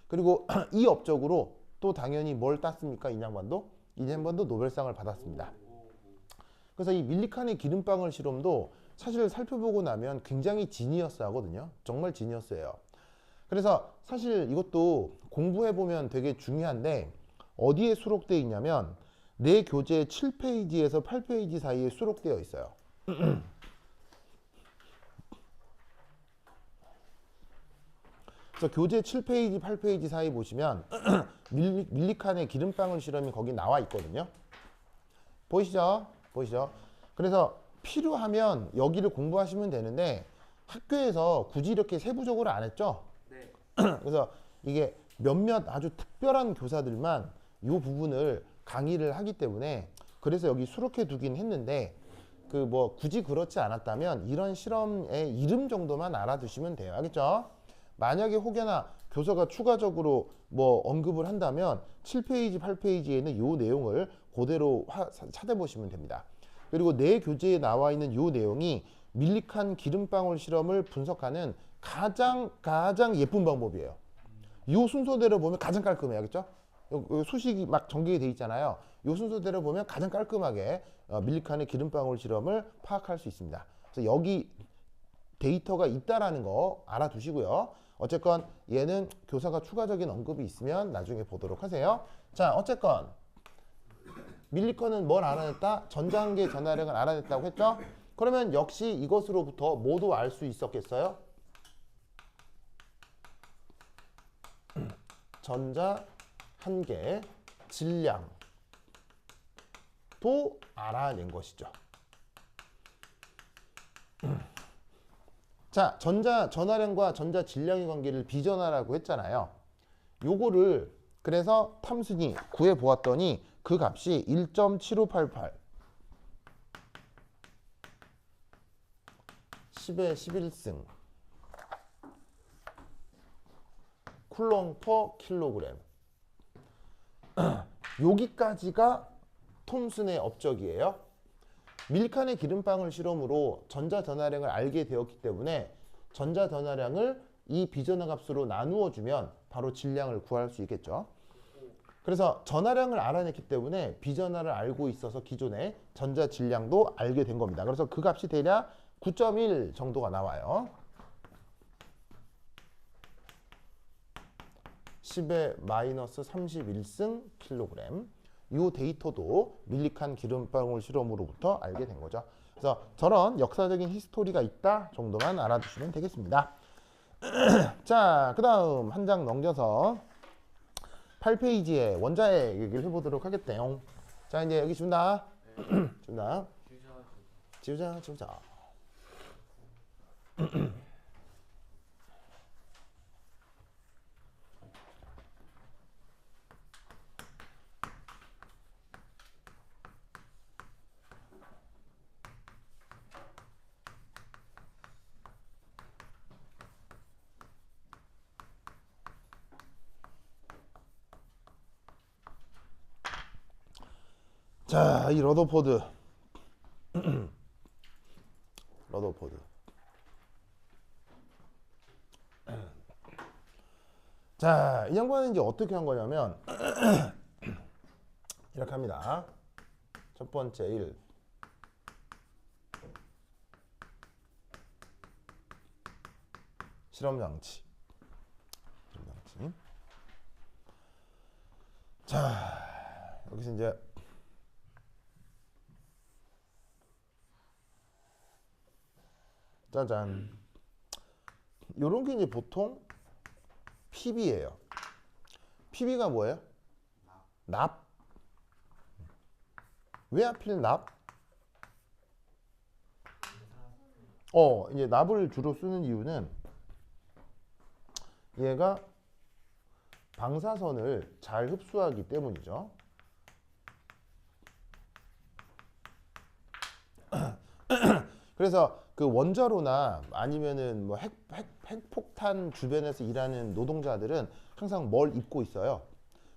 그리고 이 업적으로 또 당연히 뭘 땄습니까? 이 양반도 노벨상을 받았습니다. 그래서 이 밀리칸의 기름방울 실험도 사실 살펴보고 나면 굉장히 지니어스 하거든요. 정말 지니어스예요. 그래서 사실 이것도 공부해보면 되게 중요한데 어디에 수록되어 있냐면 내 교재 7페이지에서 8페이지 사이에 수록되어 있어요. 그래서 교재 7페이지, 8페이지 사이 보시면 밀리칸의 기름방울 실험이 거기 나와 있거든요. 보이시죠? 보이시죠? 그래서 필요하면 여기를 공부하시면 되는데 학교에서 굳이 이렇게 세부적으로 안 했죠? 네. 그래서 이게 몇몇 아주 특별한 교사들만 이 부분을 강의를 하기 때문에 그래서 여기 수록해 두긴 했는데 그 뭐 굳이 그렇지 않았다면 이런 실험의 이름 정도만 알아두시면 돼요. 알겠죠? 만약에 혹여나 교사가 추가적으로 뭐 언급을 한다면 7페이지, 8페이지에는 이 내용을 그대로 찾아보시면 됩니다. 그리고 내 교재에 나와 있는 이 내용이 밀리칸 기름방울 실험을 분석하는 가장 예쁜 방법이에요. 이 순서대로 보면 가장 깔끔해요. 알겠죠? 요 수식이 막 전개돼 있잖아요. 이 순서대로 보면 가장 깔끔하게 밀리칸의 기름방울 실험을 파악할 수 있습니다. 그래서 여기 데이터가 있다라는 거 알아두시고요. 어쨌건 얘는 교사가 추가적인 언급이 있으면 나중에 보도록 하세요. 자, 어쨌건 밀리컨은 뭘 알아냈다? 전자한계 전하량을 알아냈다고 했죠? 그러면 역시 이것으로부터 뭐도 알 수 있었겠어요? 전자 한계 질량도 알아낸 것이죠. 자, 전자 전하량과 전자 질량의 관계를 비전하라고 했잖아요. 요거를 그래서 탐슨이 구해 보았더니 그 값이 1.7588 10의 11승 쿨롱 퍼 킬로그램. 여기까지가 톰슨의 업적이에요. 밀칸의 기름방울 실험으로 전자 전하량을 알게 되었기 때문에 전자 전하량을 이 비전하 값으로 나누어 주면 바로 질량을 구할 수 있겠죠. 그래서 전하량을 알아냈기 때문에 비전하를 알고 있어서 기존에 전자 질량도 알게 된 겁니다. 그래서 그 값이 대략 9.1 정도가 나와요. 10의 마이너스 31승 킬로그램. 이 데이터도 밀리칸 기름방울 실험으로부터 알게 된 거죠. 그래서 저런 역사적인 히스토리가 있다 정도만 알아두시면 되겠습니다. 자, 그 다음 한 장 넘겨서 8페이지에 원자의 얘기를 해보도록 하겠대요. 자, 이제 여기 지운다. 지운다. 지우자. 자, 이 러더포드. 러더포드. 자, 이 양반은 이제 어떻게 한 거냐면 이렇게 합니다. 첫 번째 1. 실험장치. 자, 여기서 이제 짜잔. 요런 게 이제 보통 PB예요. PB가 뭐예요? 납. 왜 하필 납? 이제 납을 주로 쓰는 이유는 얘가 방사선을 잘 흡수하기 때문이죠. 그래서 그 원자로나 아니면은 뭐 핵폭탄 주변에서 일하는 노동자들은 항상 뭘 입고 있어요?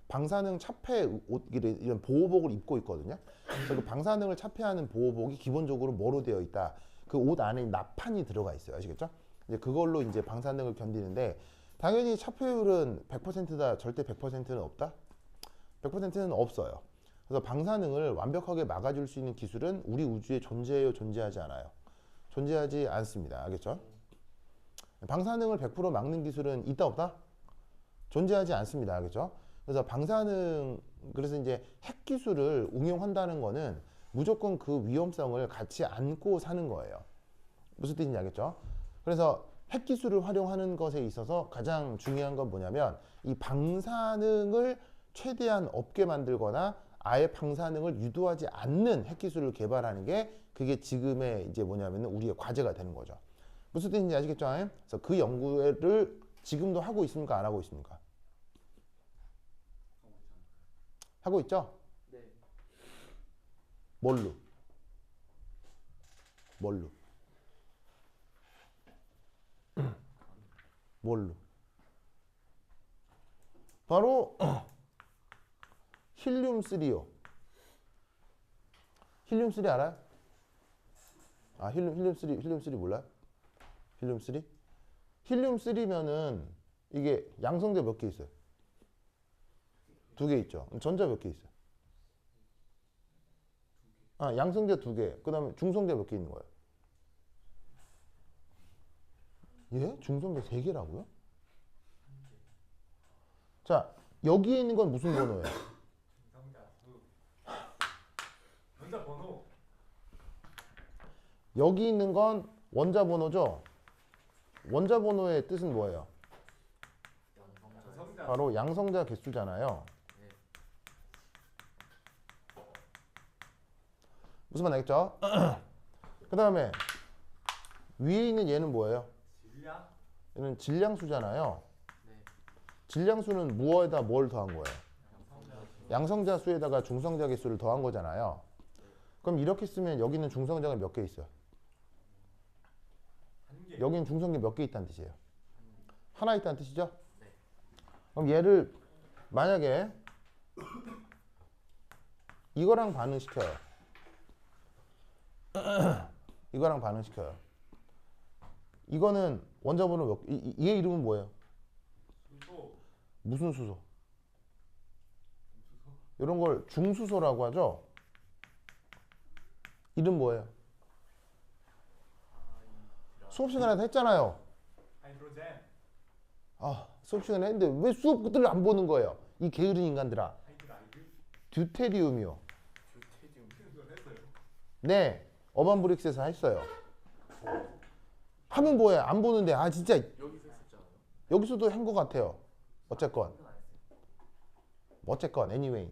방사능 차폐 옷, 이런 보호복을 입고 있거든요. 그래서 그 방사능을 차폐하는 보호복이 기본적으로 뭐로 되어 있다? 그 옷 안에 납판이 들어가 있어요. 아시겠죠? 이제 그걸로 이제 방사능을 견디는데 당연히 차폐율은 100%다. 절대 100%는 없다? 100%는 없어요. 그래서 방사능을 완벽하게 막아줄 수 있는 기술은 우리 우주에 존재해요? 존재하지 않아요? 존재하지 않습니다. 알겠죠? 방사능을 100% 막는 기술은 있다 없다? 존재하지 않습니다. 알겠죠? 그래서 그래서 이제 핵 기술을 응용한다는 거는 무조건 그 위험성을 같이 안고 사는 거예요. 무슨 뜻인지 알겠죠? 그래서 핵 기술을 활용하는 것에 있어서 가장 중요한 건 뭐냐면 이 방사능을 최대한 없게 만들거나 아예 방사능을 유도하지 않는 핵 기술을 개발하는 게 그게 지금의 이제 뭐냐면 우리의 과제가 되는 거죠. 무슨 뜻인지 아시겠죠? 그래서 그 연구를 지금도 하고 있습니까? 안 하고 있습니까? 하고 있죠? 네. 뭘로? 뭘로? 바로 힐륨3요. 힐륨3 알아요? 아, 힐륨3 몰라요? 힐륨3? 힐륨3면은 이게 양성자 몇 개 있어요? 2개 있죠. 전자 몇 개 있어요? 아, 양성자 2개. 그 다음에 중성자 몇 개 있는 거예요? 예? 중성자 3개라고요? 자, 여기에 있는 건 무슨 번호예요? 원자 번호. 여기 있는 건 원자 번호죠? 원자 번호의 뜻은 뭐예요? 전성자. 바로 양성자 개수잖아요. 무슨 말 알겠죠? 그 다음에 위에 있는 얘는 뭐예요? 질량. 얘는 질량수잖아요. 네. 질량수는 무엇에다 뭘 더한 거예요? 양성자. 양성자 수에다가 중성자 개수를 더한 거잖아요. 그럼 이렇게 쓰면 여기는 중성자가 몇 개 있어요? 한 개. 여기는 중성자 몇 개 있다는 뜻이에요? 하나 있다는 뜻이죠? 네. 그럼 얘를 만약에 이거랑 반응시켜요. 이거랑 반응시켜요. 이거는 원자 번호 얘 이름은 뭐예요? 수소. 무슨 수소? 이런 걸 중수소라고 하죠. 이름 뭐예요? 수업 시간에 했잖아요. 하이드로젠. 아, 수업 시간에 했는데 왜 수업들을 안 보는 거예요? 이 게으른 인간들아. 하이드라이드. 듀테리움이요. 듀테리움. 그걸 했어요. 네, 어반브릭스에서 했어요. 하면 뭐해? 안 보는데 아 진짜 여기서 했었지 않아요? 여기서도 한 것 같아요. 어쨌건 anyway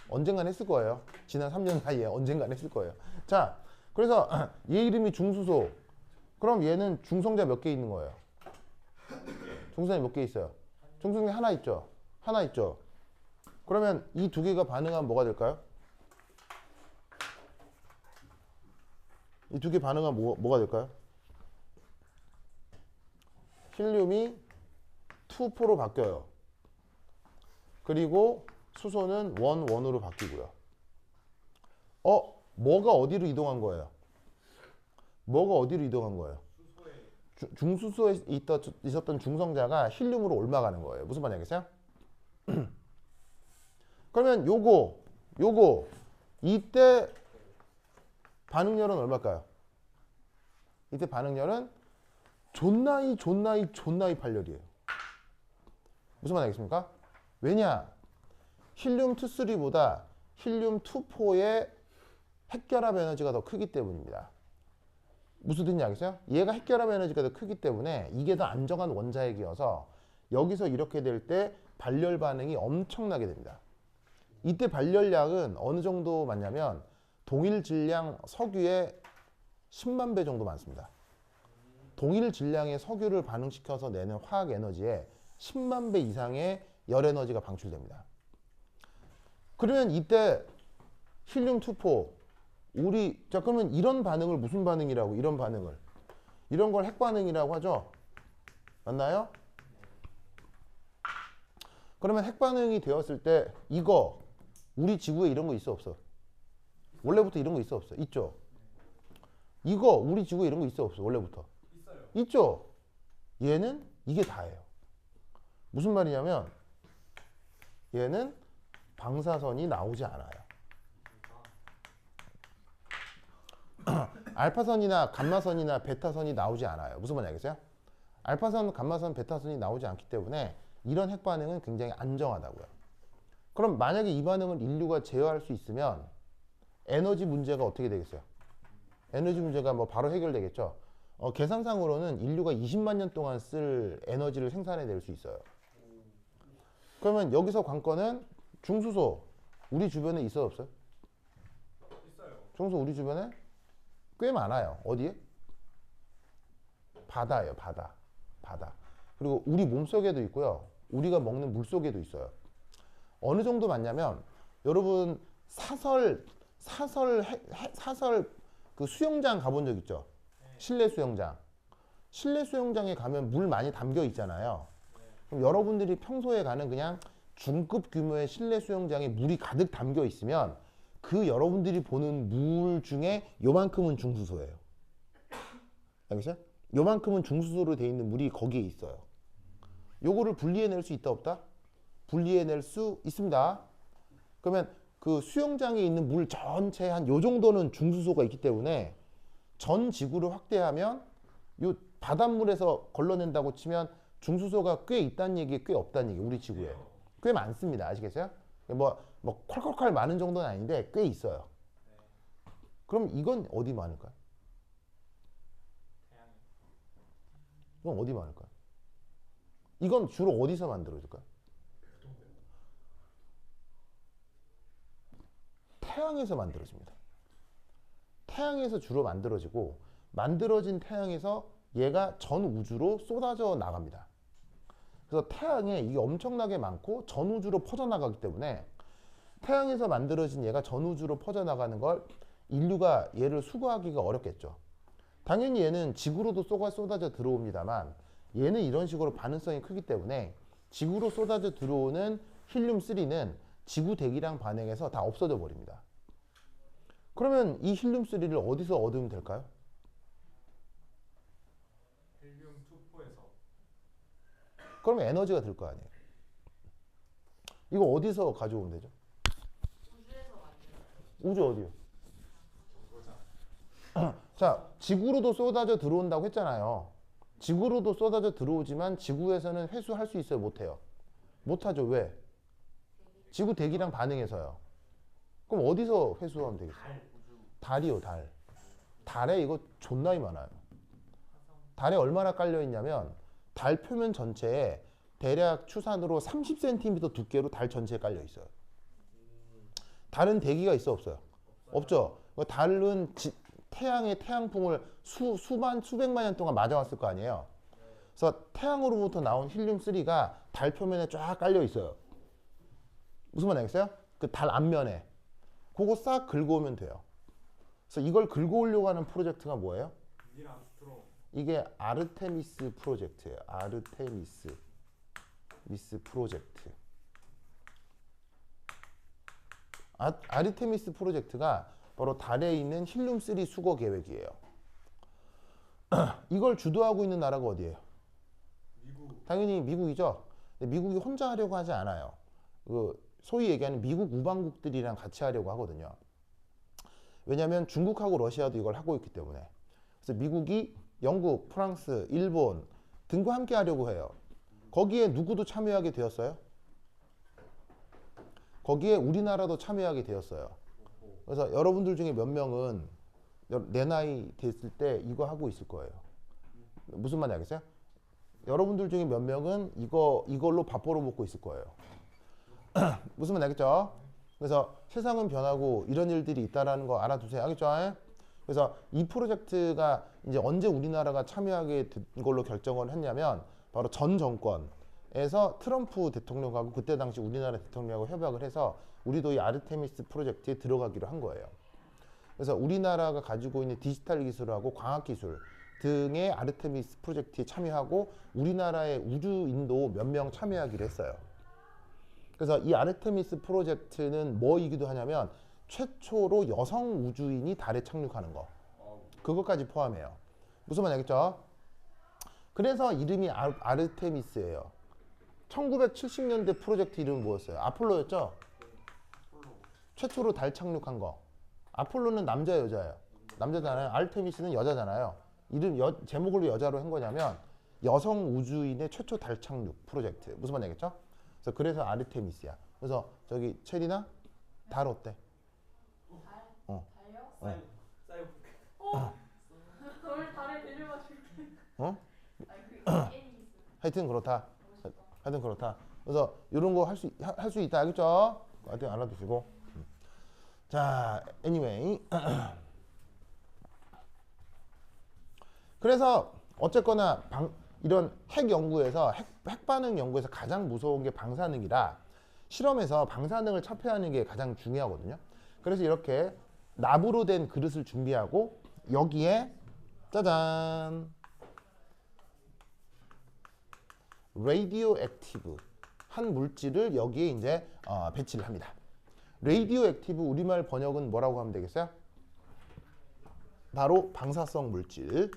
언젠간 했을 거예요. 지난 3년 사이에 언젠간 했을 거예요. 자, 그래서 얘 이름이 중수소. 그럼 얘는 중성자 몇 개 있는 거예요? 중성자 몇 개 있어요? 중성자 하나 있죠. 하나 있죠. 그러면 이 두 개가 반응하면 뭐가 될까요? 이 두 개 반응하면 뭐가 될까요? 힐륨이 2,4로 바뀌어요. 그리고 수소는 1, 1으로 바뀌고요. 뭐가 어디로 이동한 거예요? 뭐가 어디로 이동한 거예요? 중수소에 있었던 중성자가 힐륨으로 옮아가는 거예요. 무슨 말이겠어요? 그러면 요거 이때 반응열은 얼마일까요? 이때 반응열은 존나이 8열이에요. 무슨 말 알겠습니까? 왜냐? 힐륨 2,3보다 힐륨 2,4의 핵결합 에너지가 더 크기 때문입니다. 무슨 뜻인지 알겠어요? 얘가 핵결합 에너지가 더 크기 때문에 이게 더 안정한 원자핵이어서 여기서 이렇게 될 때 발열 반응이 엄청나게 됩니다. 이때 발열량은 어느 정도 많냐면 동일 질량 석유의 10만 배 정도 많습니다. 동일 질량의 석유를 반응시켜서 내는 화학 에너지에 10만 배 이상의 열 에너지가 방출됩니다. 그러면 이때 힐륨 2,4 자 그러면 이런 반응을 무슨 반응이라고? 이런 반응을 이런 걸 핵반응이라고 하죠. 맞나요? 그러면 핵반응이 되었을 때 이거 우리 지구에 이런 거 있어 없어? 원래부터 이런 거 있어 없어? 있죠. 이거 우리 지구에 이런 거 있어 없어? 원래부터 있어요. 있죠. 얘는 이게 다예요. 무슨 말이냐면 얘는 방사선이 나오지 않아요. 알파선이나 감마선이나 베타선이 나오지 않아요. 무슨 말인지 알겠어요? 알파선, 감마선, 베타선이 나오지 않기 때문에 이런 핵반응은 굉장히 안정하다고요. 그럼 만약에 이 반응을 인류가 제어할 수 있으면 에너지 문제가 어떻게 되겠어요? 에너지 문제가 뭐 바로 해결되겠죠. 계산상으로는 인류가 20만 년 동안 쓸 에너지를 생산해낼 수 있어요. 그러면 여기서 관건은 중수소 우리 주변에 있어 없어요? 있어요. 중수소 우리 주변에 꽤 많아요. 어디에? 바다예요. 바다. 그리고 우리 몸속에도 있고요. 우리가 먹는 물속에도 있어요. 어느 정도 많냐면 여러분 사설 그 수영장 가본 적 있죠? 실내 수영장. 실내 수영장에 가면 물 많이 담겨 있잖아요. 그럼 여러분들이 평소에 가는 그냥 중급 규모의 실내 수영장에 물이 가득 담겨 있으면 그 여러분들이 보는 물 중에 요만큼은 중수소예요. 알겠어요? 요만큼은 중수소로 되어 있는 물이 거기에 있어요. 요거를 분리해낼 수 있다 없다? 분리해낼 수 있습니다. 그러면 그 수영장에 있는 물 전체 한 요 정도는 중수소가 있기 때문에 전 지구를 확대하면 요 바닷물에서 걸러낸다고 치면 중수소가 꽤 있다는 얘기, 꽤 없다는 얘기. 우리 지구에 꽤 많습니다. 아시겠어요? 뭐 콸콸콸 많은 정도는 아닌데 꽤 있어요. 그럼 이건 어디 많을까요? 태양이. 이건 어디 많을까요? 이건 주로 어디서 만들어질까요? 태양에서 만들어집니다. 태양에서 주로 만들어지고 만들어진 태양에서 얘가 전 우주로 쏟아져 나갑니다. 그래서 태양에 이게 엄청나게 많고 전 우주로 퍼져나가기 때문에 태양에서 만들어진 얘가 전 우주로 퍼져나가는 걸 인류가 얘를 수거하기가 어렵겠죠. 당연히 얘는 지구로도 쏟아져 들어옵니다만 얘는 이런 식으로 반응성이 크기 때문에 지구로 쏟아져 들어오는 힐륨3는 지구 대기랑 반응해서 다 없어져 버립니다. 그러면 이 힐륨3를 어디서 얻으면 될까요? 헬륨 2포에서. 그러면 에너지가 될 거 아니에요. 이거 어디서 가져오면 되죠? 우주에서 만든 우주 어디요? 자, 지구로도 쏟아져 들어온다고 했잖아요. 지구로도 쏟아져 들어오지만 지구에서는 회수할 수 있어요? 못해요? 못하죠. 왜? 지구 대기랑 반응해서요. 그럼 어디서 회수하면 되겠어요? 달, 우주, 달이요, 달. 달에 이거 존나이 많아요. 달에 얼마나 깔려 있냐면 달 표면 전체에 대략 추산으로 30cm 두께로 달 전체에 깔려 있어요. 달은 대기가 있어 없어요? 없죠. 달은 태양의 태양풍을 수백만 년 동안 맞아왔을 거 아니에요. 그래서 태양으로부터 나온 힐륨3가 달 표면에 쫙 깔려 있어요. 무슨 말 알겠어요? 그 달 앞면에. 그거 싹 긁어오면 돼요. 그래서 이걸 긁어오려고 하는 프로젝트가 뭐예요? 닐 암스트롱. 이게 아르테미스 프로젝트예요. 아르테미스 프로젝트. 아르테미스 프로젝트가 바로 달에 있는 힐륨3 수거 계획이에요. 이걸 주도하고 있는 나라가 어디예요? 미국. 당연히 미국이죠. 근데 미국이 혼자 하려고 하지 않아요. 소위 얘기하는 미국 우방국들이랑 같이 하려고 하거든요. 왜냐하면 중국하고 러시아도 이걸 하고 있기 때문에. 그래서 미국이 영국, 프랑스, 일본 등과 함께 하려고 해요. 거기에 누구도 참여하게 되었어요? 거기에 우리나라도 참여하게 되었어요. 그래서 여러분들 중에 몇 명은 내 나이 됐을 때 이거 하고 있을 거예요. 무슨 말인지 알겠어요? 여러분들 중에 몇 명은 이걸로 밥 벌어 먹고 있을 거예요. 무슨 말인지 알겠죠? 그래서 세상은 변하고 이런 일들이 있다라는 거 알아두세요. 알겠죠? 그래서 이 프로젝트가 이제 언제 우리나라가 참여하게 된 걸로 결정을 했냐면 바로 전 정권에서 트럼프 대통령하고 그때 당시 우리나라 대통령하고 협약을 해서 우리도 이 아르테미스 프로젝트에 들어가기로 한 거예요. 그래서 우리나라가 가지고 있는 디지털 기술하고 과학 기술 등의 아르테미스 프로젝트에 참여하고 우리나라의 우주인도 몇 명 참여하기로 했어요. 그래서 이 아르테미스 프로젝트는 뭐이기도 하냐면 최초로 여성 우주인이 달에 착륙하는 거. 그것까지 포함해요. 무슨 말인지 알겠죠? 그래서 이름이 아르테미스예요. 1970년대 프로젝트 이름은 뭐였어요? 아폴로였죠? 최초로 달 착륙한 거. 아폴로는 남자 여자예요. 남자잖아요. 아르테미스는 여자잖아요. 제목을 왜 여자로 한 거냐면 여성 우주인의 최초 달 착륙 프로젝트. 무슨 말인지 알겠죠? 그래서 아르테미스야. 그래서 저기 체리나 달 어때? 달? 어. 달요? 사이버. 널 달에 데려가 줄게. 어? 아니 그 애니 있어. 하여튼 그렇다. 멋있다. 하여튼 그렇다. 그래서 이런 거 할 수 있다. 알겠죠? 하여튼 알아두시고. 자, anyway. 그래서 어쨌거나 이런 핵 연구에서 핵 반응 연구에서 가장 무서운 게 방사능이라 실험에서 방사능을 차폐하는 게 가장 중요하거든요. 그래서 이렇게 납으로 된 그릇을 준비하고 여기에 짜잔 레이디오 액티브 한 물질을 여기에 이제 배치를 합니다. 레이디오 액티브 우리말 번역은 뭐라고 하면 되겠어요? 바로 방사성 물질.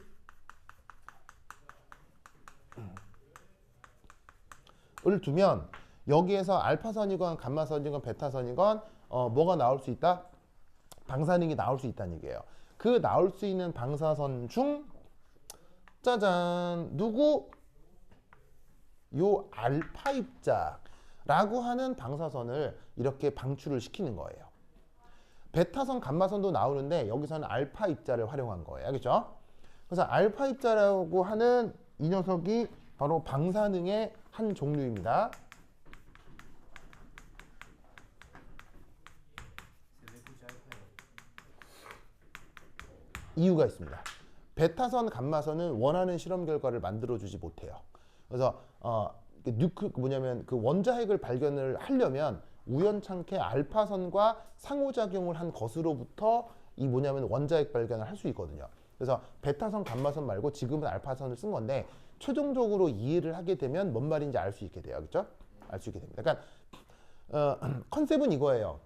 을 두면 여기에서 알파선이건 감마선이건 베타선이건 뭐가 나올 수 있다? 방사능이 나올 수 있다는 얘기예요. 그 나올 수 있는 방사선 중 짜잔 누구? 요 알파 입자라고 하는 방사선을 이렇게 방출을 시키는 거예요. 베타선, 감마선도 나오는데 여기서는 알파 입자를 활용한 거예요. 알겠죠? 그래서 알파 입자라고 하는 이 녀석이 바로 방사능의 한 종류입니다. 이유가 있습니다. 베타선, 감마선은 원하는 실험 결과를 만들어주지 못해요. 그래서 뭐냐면 그 원자핵을 발견을 하려면 우연찮게 알파선과 상호작용을 한 것으로부터 이 뭐냐면 원자핵 발견을 할 수 있거든요. 그래서 베타선, 감마선 말고 지금은 알파선을 쓴 건데 최종적으로 이해를 하게 되면 뭔 말인지 알 수 있게 돼요. 그렇죠? 알 수 있게 됩니다. 그러니까 컨셉은 이거예요.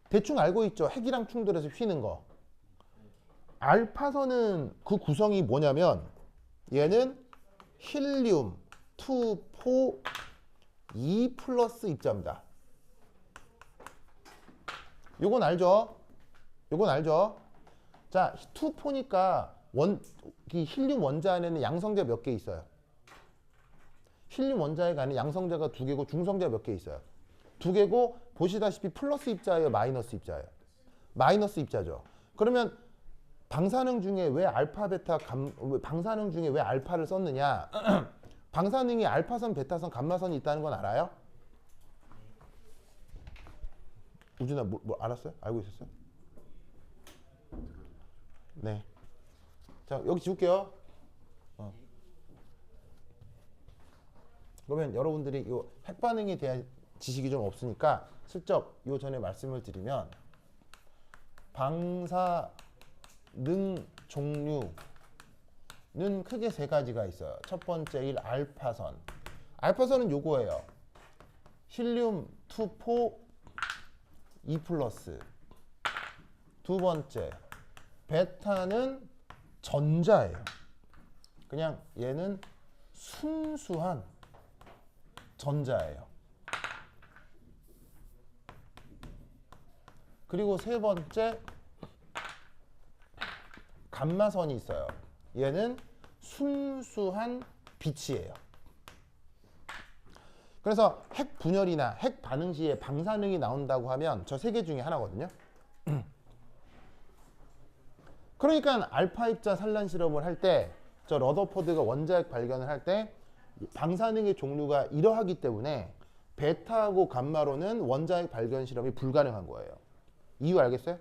대충 알고 있죠. 핵이랑 충돌해서 휘는 거. 알파선은 그 구성이 뭐냐면 얘는 힐륨 2, 4, 2 플러스 입자입니다. 요건 알죠? 요건 알죠? 자, 2포니까 이 힐륨 원자 안에는 양성자 몇 개 있어요? 힐륨 원자에 가는 양성자가 2개고 중성자 몇 개 있어요? 2개고 보시다시피 플러스 입자예요, 마이너스 입자예요? 마이너스 입자죠. 그러면 방사능 중에 왜 알파, 베타, 방사능 중에 왜 알파를 썼느냐? 방사능이 알파선, 베타선, 감마선이 있다는 건 알아요? 우준아, 뭐 알았어요? 알고 있었어요? 네. 자, 여기 지울게요. 그러면 여러분들이 이 핵반응에 대한 지식이 좀 없으니까 슬쩍 요 전에 말씀을 드리면 방사능 종류는 크게 3가지가 있어요. 첫 번째 1 알파선. 알파선은 요거예요. 힐륨 2포 2 플러스. 두 번째 베타는 전자예요. 그냥 얘는 순수한 전자예요. 그리고 세 번째 감마선이 있어요. 얘는 순수한 빛이에요. 그래서 핵 분열이나 핵 반응 시에 방사능이 나온다고 하면 저 3개 중에 하나거든요. 그러니까 알파 입자 산란 실험을 할 때 저 러더포드가 원자핵 발견을 할 때 방사능의 종류가 이러하기 때문에 베타하고 감마로는 원자핵 발견 실험이 불가능한 거예요. 이유 알겠어요?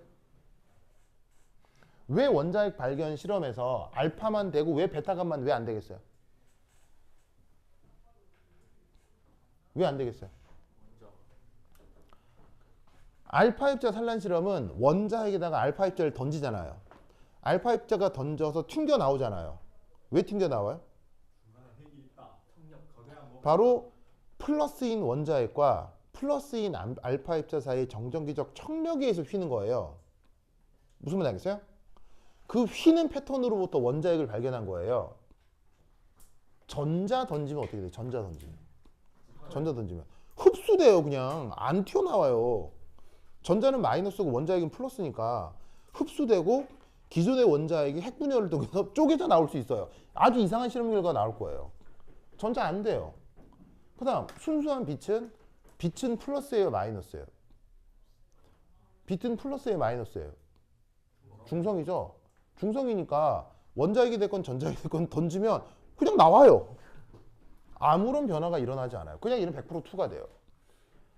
왜 원자핵 발견 실험에서 알파만 되고 왜 베타 감마는 왜 안 되겠어요? 왜 안 되겠어요? 알파 입자 산란 실험은 원자핵에다가 알파 입자를 던지잖아요. 알파 입자가 던져서 튕겨 나오잖아요. 왜 튕겨 나와요? 바로 플러스인 원자핵과 플러스인 알파 입자 사이의 정전기적 청력에 의해서 휘는 거예요. 무슨 말 알겠어요? 그 휘는 패턴으로부터 원자핵을 발견한 거예요. 전자 던지면 어떻게 돼요? 전자 던지면 흡수돼요. 그냥 안 튀어나와요. 전자는 마이너스고 원자핵은 플러스니까 흡수되고 기존의 원자핵이 핵분열을 통해서 쪼개져 나올 수 있어요. 아주 이상한 실험 결과가 나올 거예요. 전자 안 돼요. 그 다음 순수한 빛은 플러스예요, 마이너스예요? 빛은 플러스예요, 마이너스예요? 중성이죠. 중성이니까 원자핵이 됐건 전자핵이 됐건 던지면 그냥 나와요. 아무런 변화가 일어나지 않아요. 그냥 얘는 100% 투가 돼요.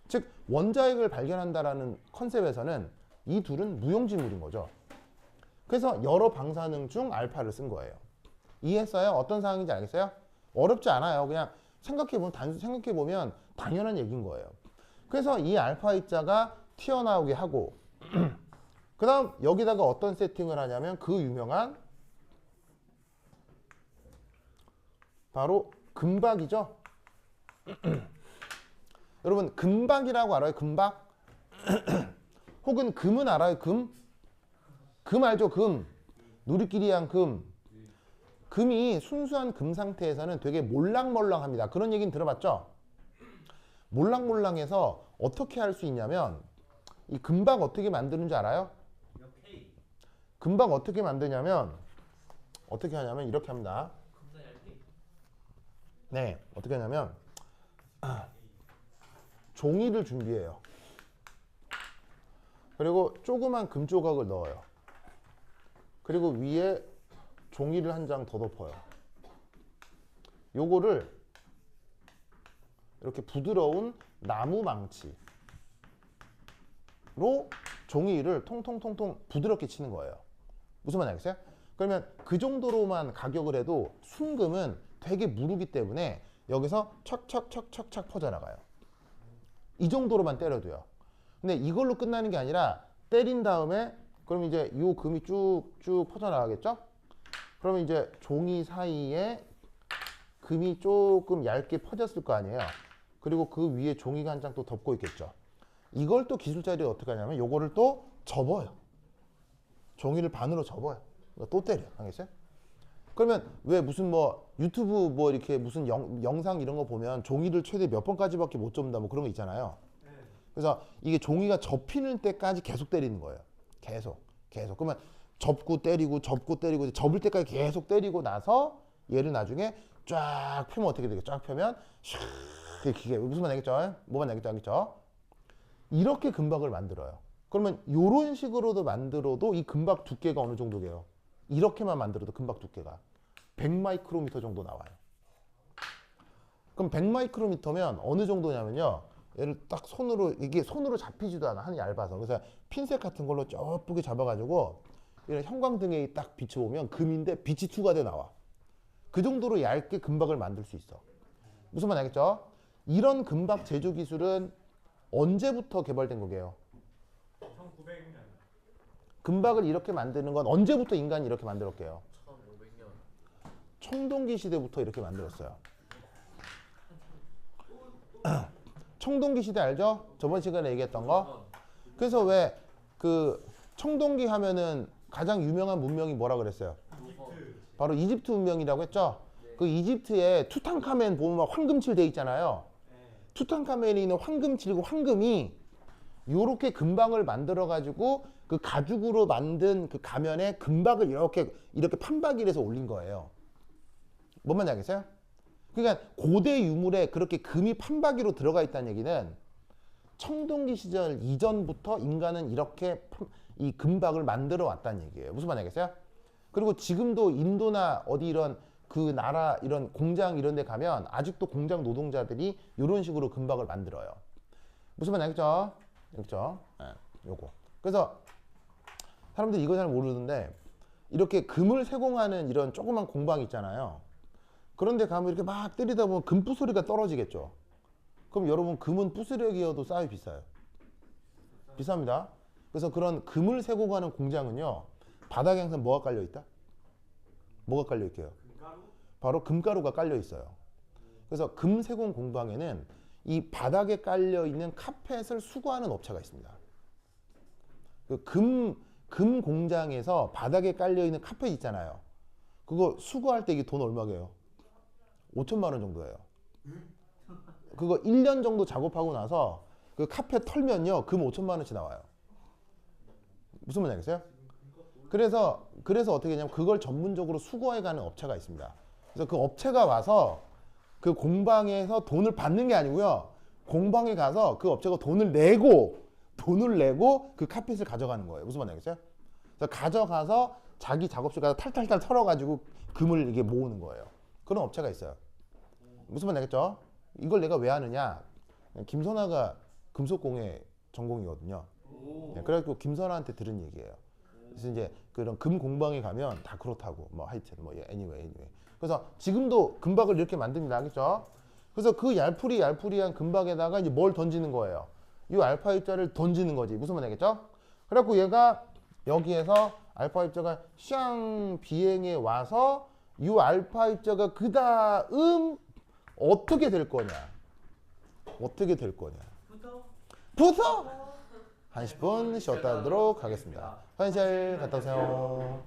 즉 원자핵을 발견한다라는 컨셉에서는 이 둘은 무용지물인 거죠. 그래서 여러 방사능 중 알파를 쓴 거예요. 이해했어요? 어떤 상황인지 알겠어요? 어렵지 않아요. 그냥 생각해보면 당연한 얘기인 거예요. 그래서 이 알파 입자가 튀어나오게 하고 그 다음 여기다가 어떤 세팅을 하냐면 그 유명한 바로 금박이죠. 여러분 금박이라고 알아요? 금박? 혹은 금은 알아요? 금? 금 알죠? 금. 누리끼리한 금. 금이 순수한 금 상태에서는 되게 몰랑몰랑합니다. 그런 얘기는 들어봤죠? 몰랑몰랑해서 어떻게 할 수 있냐면 이 금박 어떻게 만드는 줄 알아요? 금박 어떻게 만드냐면 어떻게 하냐면 이렇게 합니다. 네, 어떻게 하냐면 종이를 준비해요. 그리고 조그만 금 조각을 넣어요. 그리고 위에 종이를 한 장 더 덮어요. 요거를 이렇게 부드러운 나무 망치로 종이를 통통통통 부드럽게 치는 거예요. 무슨 말 알겠어요? 그러면 그 정도로만 가격을 해도 순금은 되게 무르기 때문에 여기서 척척척척척 퍼져나가요. 이 정도로만 때려도요. 근데 이걸로 끝나는 게 아니라 때린 다음에 그럼 이제 이 금이 쭉쭉 퍼져나가겠죠? 그러면 이제 종이 사이에 금이 조금 얇게 퍼졌을 거 아니에요. 그리고 그 위에 종이가 한 장 또 덮고 있겠죠. 이걸 또 기술자들이 어떻게 하냐면 요거를 또 접어요. 종이를 반으로 접어요. 또 때려. 알겠어요? 그러면 왜 무슨 뭐 유튜브 뭐 이렇게 무슨 영상 이런 거 보면 종이를 최대 몇 번까지밖에 못 접는다 뭐 그런 거 있잖아요. 그래서 이게 종이가 접히는 때까지 계속 때리는 거예요. 계속. 그러면 접고 때리고 접을 때까지 계속 때리고 나서 얘를 나중에 쫙 펴면 어떻게 되겠죠? 쫙 펴면 샥 기계 무슨 말 알겠죠? 뭐만 알겠죠? 이렇게 금박을 만들어요. 그러면 이런 식으로도 만들어도 이 금박 두께가 어느 정도게요? 이렇게만 만들어도 금박 두께가 100마이크로미터 정도 나와요. 그럼 100마이크로미터면 어느 정도냐면요. 얘를 딱 손으로 이게 손으로 잡히지도 않아 한이 얇아서 그래서 핀셋 같은 걸로 쩌쁘게 잡아가지고 이런 형광등에 딱 비춰보면 금인데 빛이 투과돼 나와. 그 정도로 얇게 금박을 만들 수 있어. 무슨 말 알겠죠? 이런 금박 제조 기술은 언제부터 개발된 거게요? 1900년. 금박을 이렇게 만드는 건 언제부터 인간이 이렇게 만들었게요? 1500년. 청동기 시대부터 이렇게 만들었어요. 청동기 시대 알죠? 저번 시간에 얘기했던 거. 그래서 왜 그 청동기 하면은 가장 유명한 문명이 뭐라 그랬어요? 바로 이집트 문명이라고 했죠? 그 이집트에 투탕카멘 보면 막 황금칠 돼 있잖아요. 투탕카멘에 있는 황금칠이고 황금이 요렇게 금박을 만들어 가지고 그 가죽으로 만든 그 가면에 금박을 이렇게 판박이를 해서 올린 거예요. 뭔 말인지 알겠어요? 그러니까 고대 유물에 그렇게 금이 판박이로 들어가 있다는 얘기는 청동기 시절 이전부터 인간은 이렇게 이 금박을 만들어 왔다는 얘기예요. 무슨 말인지 알겠어요? 그리고 지금도 인도나 어디 이런 그 나라 이런 공장 이런 데 가면 아직도 공장 노동자들이 이런 식으로 금박을 만들어요. 무슨 말인지 알겠죠? 알겠죠? 네, 요거. 그래서 사람들이 이거 잘 모르는데 이렇게 금을 세공하는 이런 조그만 공방 있잖아요. 그런데 가면 이렇게 막 때리다 보면 금 부스러기가 떨어지겠죠. 그럼 여러분 금은 부스러기여도 싸이 비싸요. 비쌉니다. 그래서 그런 금을 세공하는 공장은요. 바닥에 항상 뭐가 깔려 있다? 뭐가 깔려 있게요? 바로 금가루가 깔려 있어요. 그래서 금 세공 공방에는 이 바닥에 깔려 있는 카펫을 수거하는 업체가 있습니다. 그 금 공장에서 바닥에 깔려 있는 카펫 있잖아요. 그거 수거할 때 이게 돈 얼마게요? 5천만 원 정도예요. 그거 1년 정도 작업하고 나서 그 카펫 털면요. 금 5천만 원치 나와요. 무슨 말인지 알겠어요? 그래서 어떻게 하냐면 그걸 전문적으로 수거해가는 업체가 있습니다. 그래서 그 업체가 와서 그 공방에서 돈을 받는 게 아니고요. 공방에 가서 그 업체가 돈을 내고 그 카펫을 가져가는 거예요. 무슨 말인지 알겠어요? 그래서 가져가서 자기 작업실 가서 탈탈탈 털어가지고 금을 이게 모으는 거예요. 그런 업체가 있어요. 무슨 말인지 알겠죠? 이걸 내가 왜 하느냐? 김선아가 금속공예 전공이거든요. 네, 그래가지고 김선아한테 들은 얘기예요. 그래서 이제 그런 금 공방에 가면 다 그렇다고 뭐 하여튼 뭐 anyway. 그래서 지금도 금박을 이렇게 만듭니다. 알겠죠? 그래서 그 얄푸리한 금박에다가 이제 뭘 던지는 거예요? 이 알파 입자를 던지는 거지. 무슨 말인지 알겠죠? 그래갖고 얘가 여기에서 알파 입자가 샹 비행해 와서 이 알파 입자가 그 다음 어떻게 될 거냐? 부서! 한 10분 쉬었다 하도록 하겠습니다. 화장실 갔다 오세요.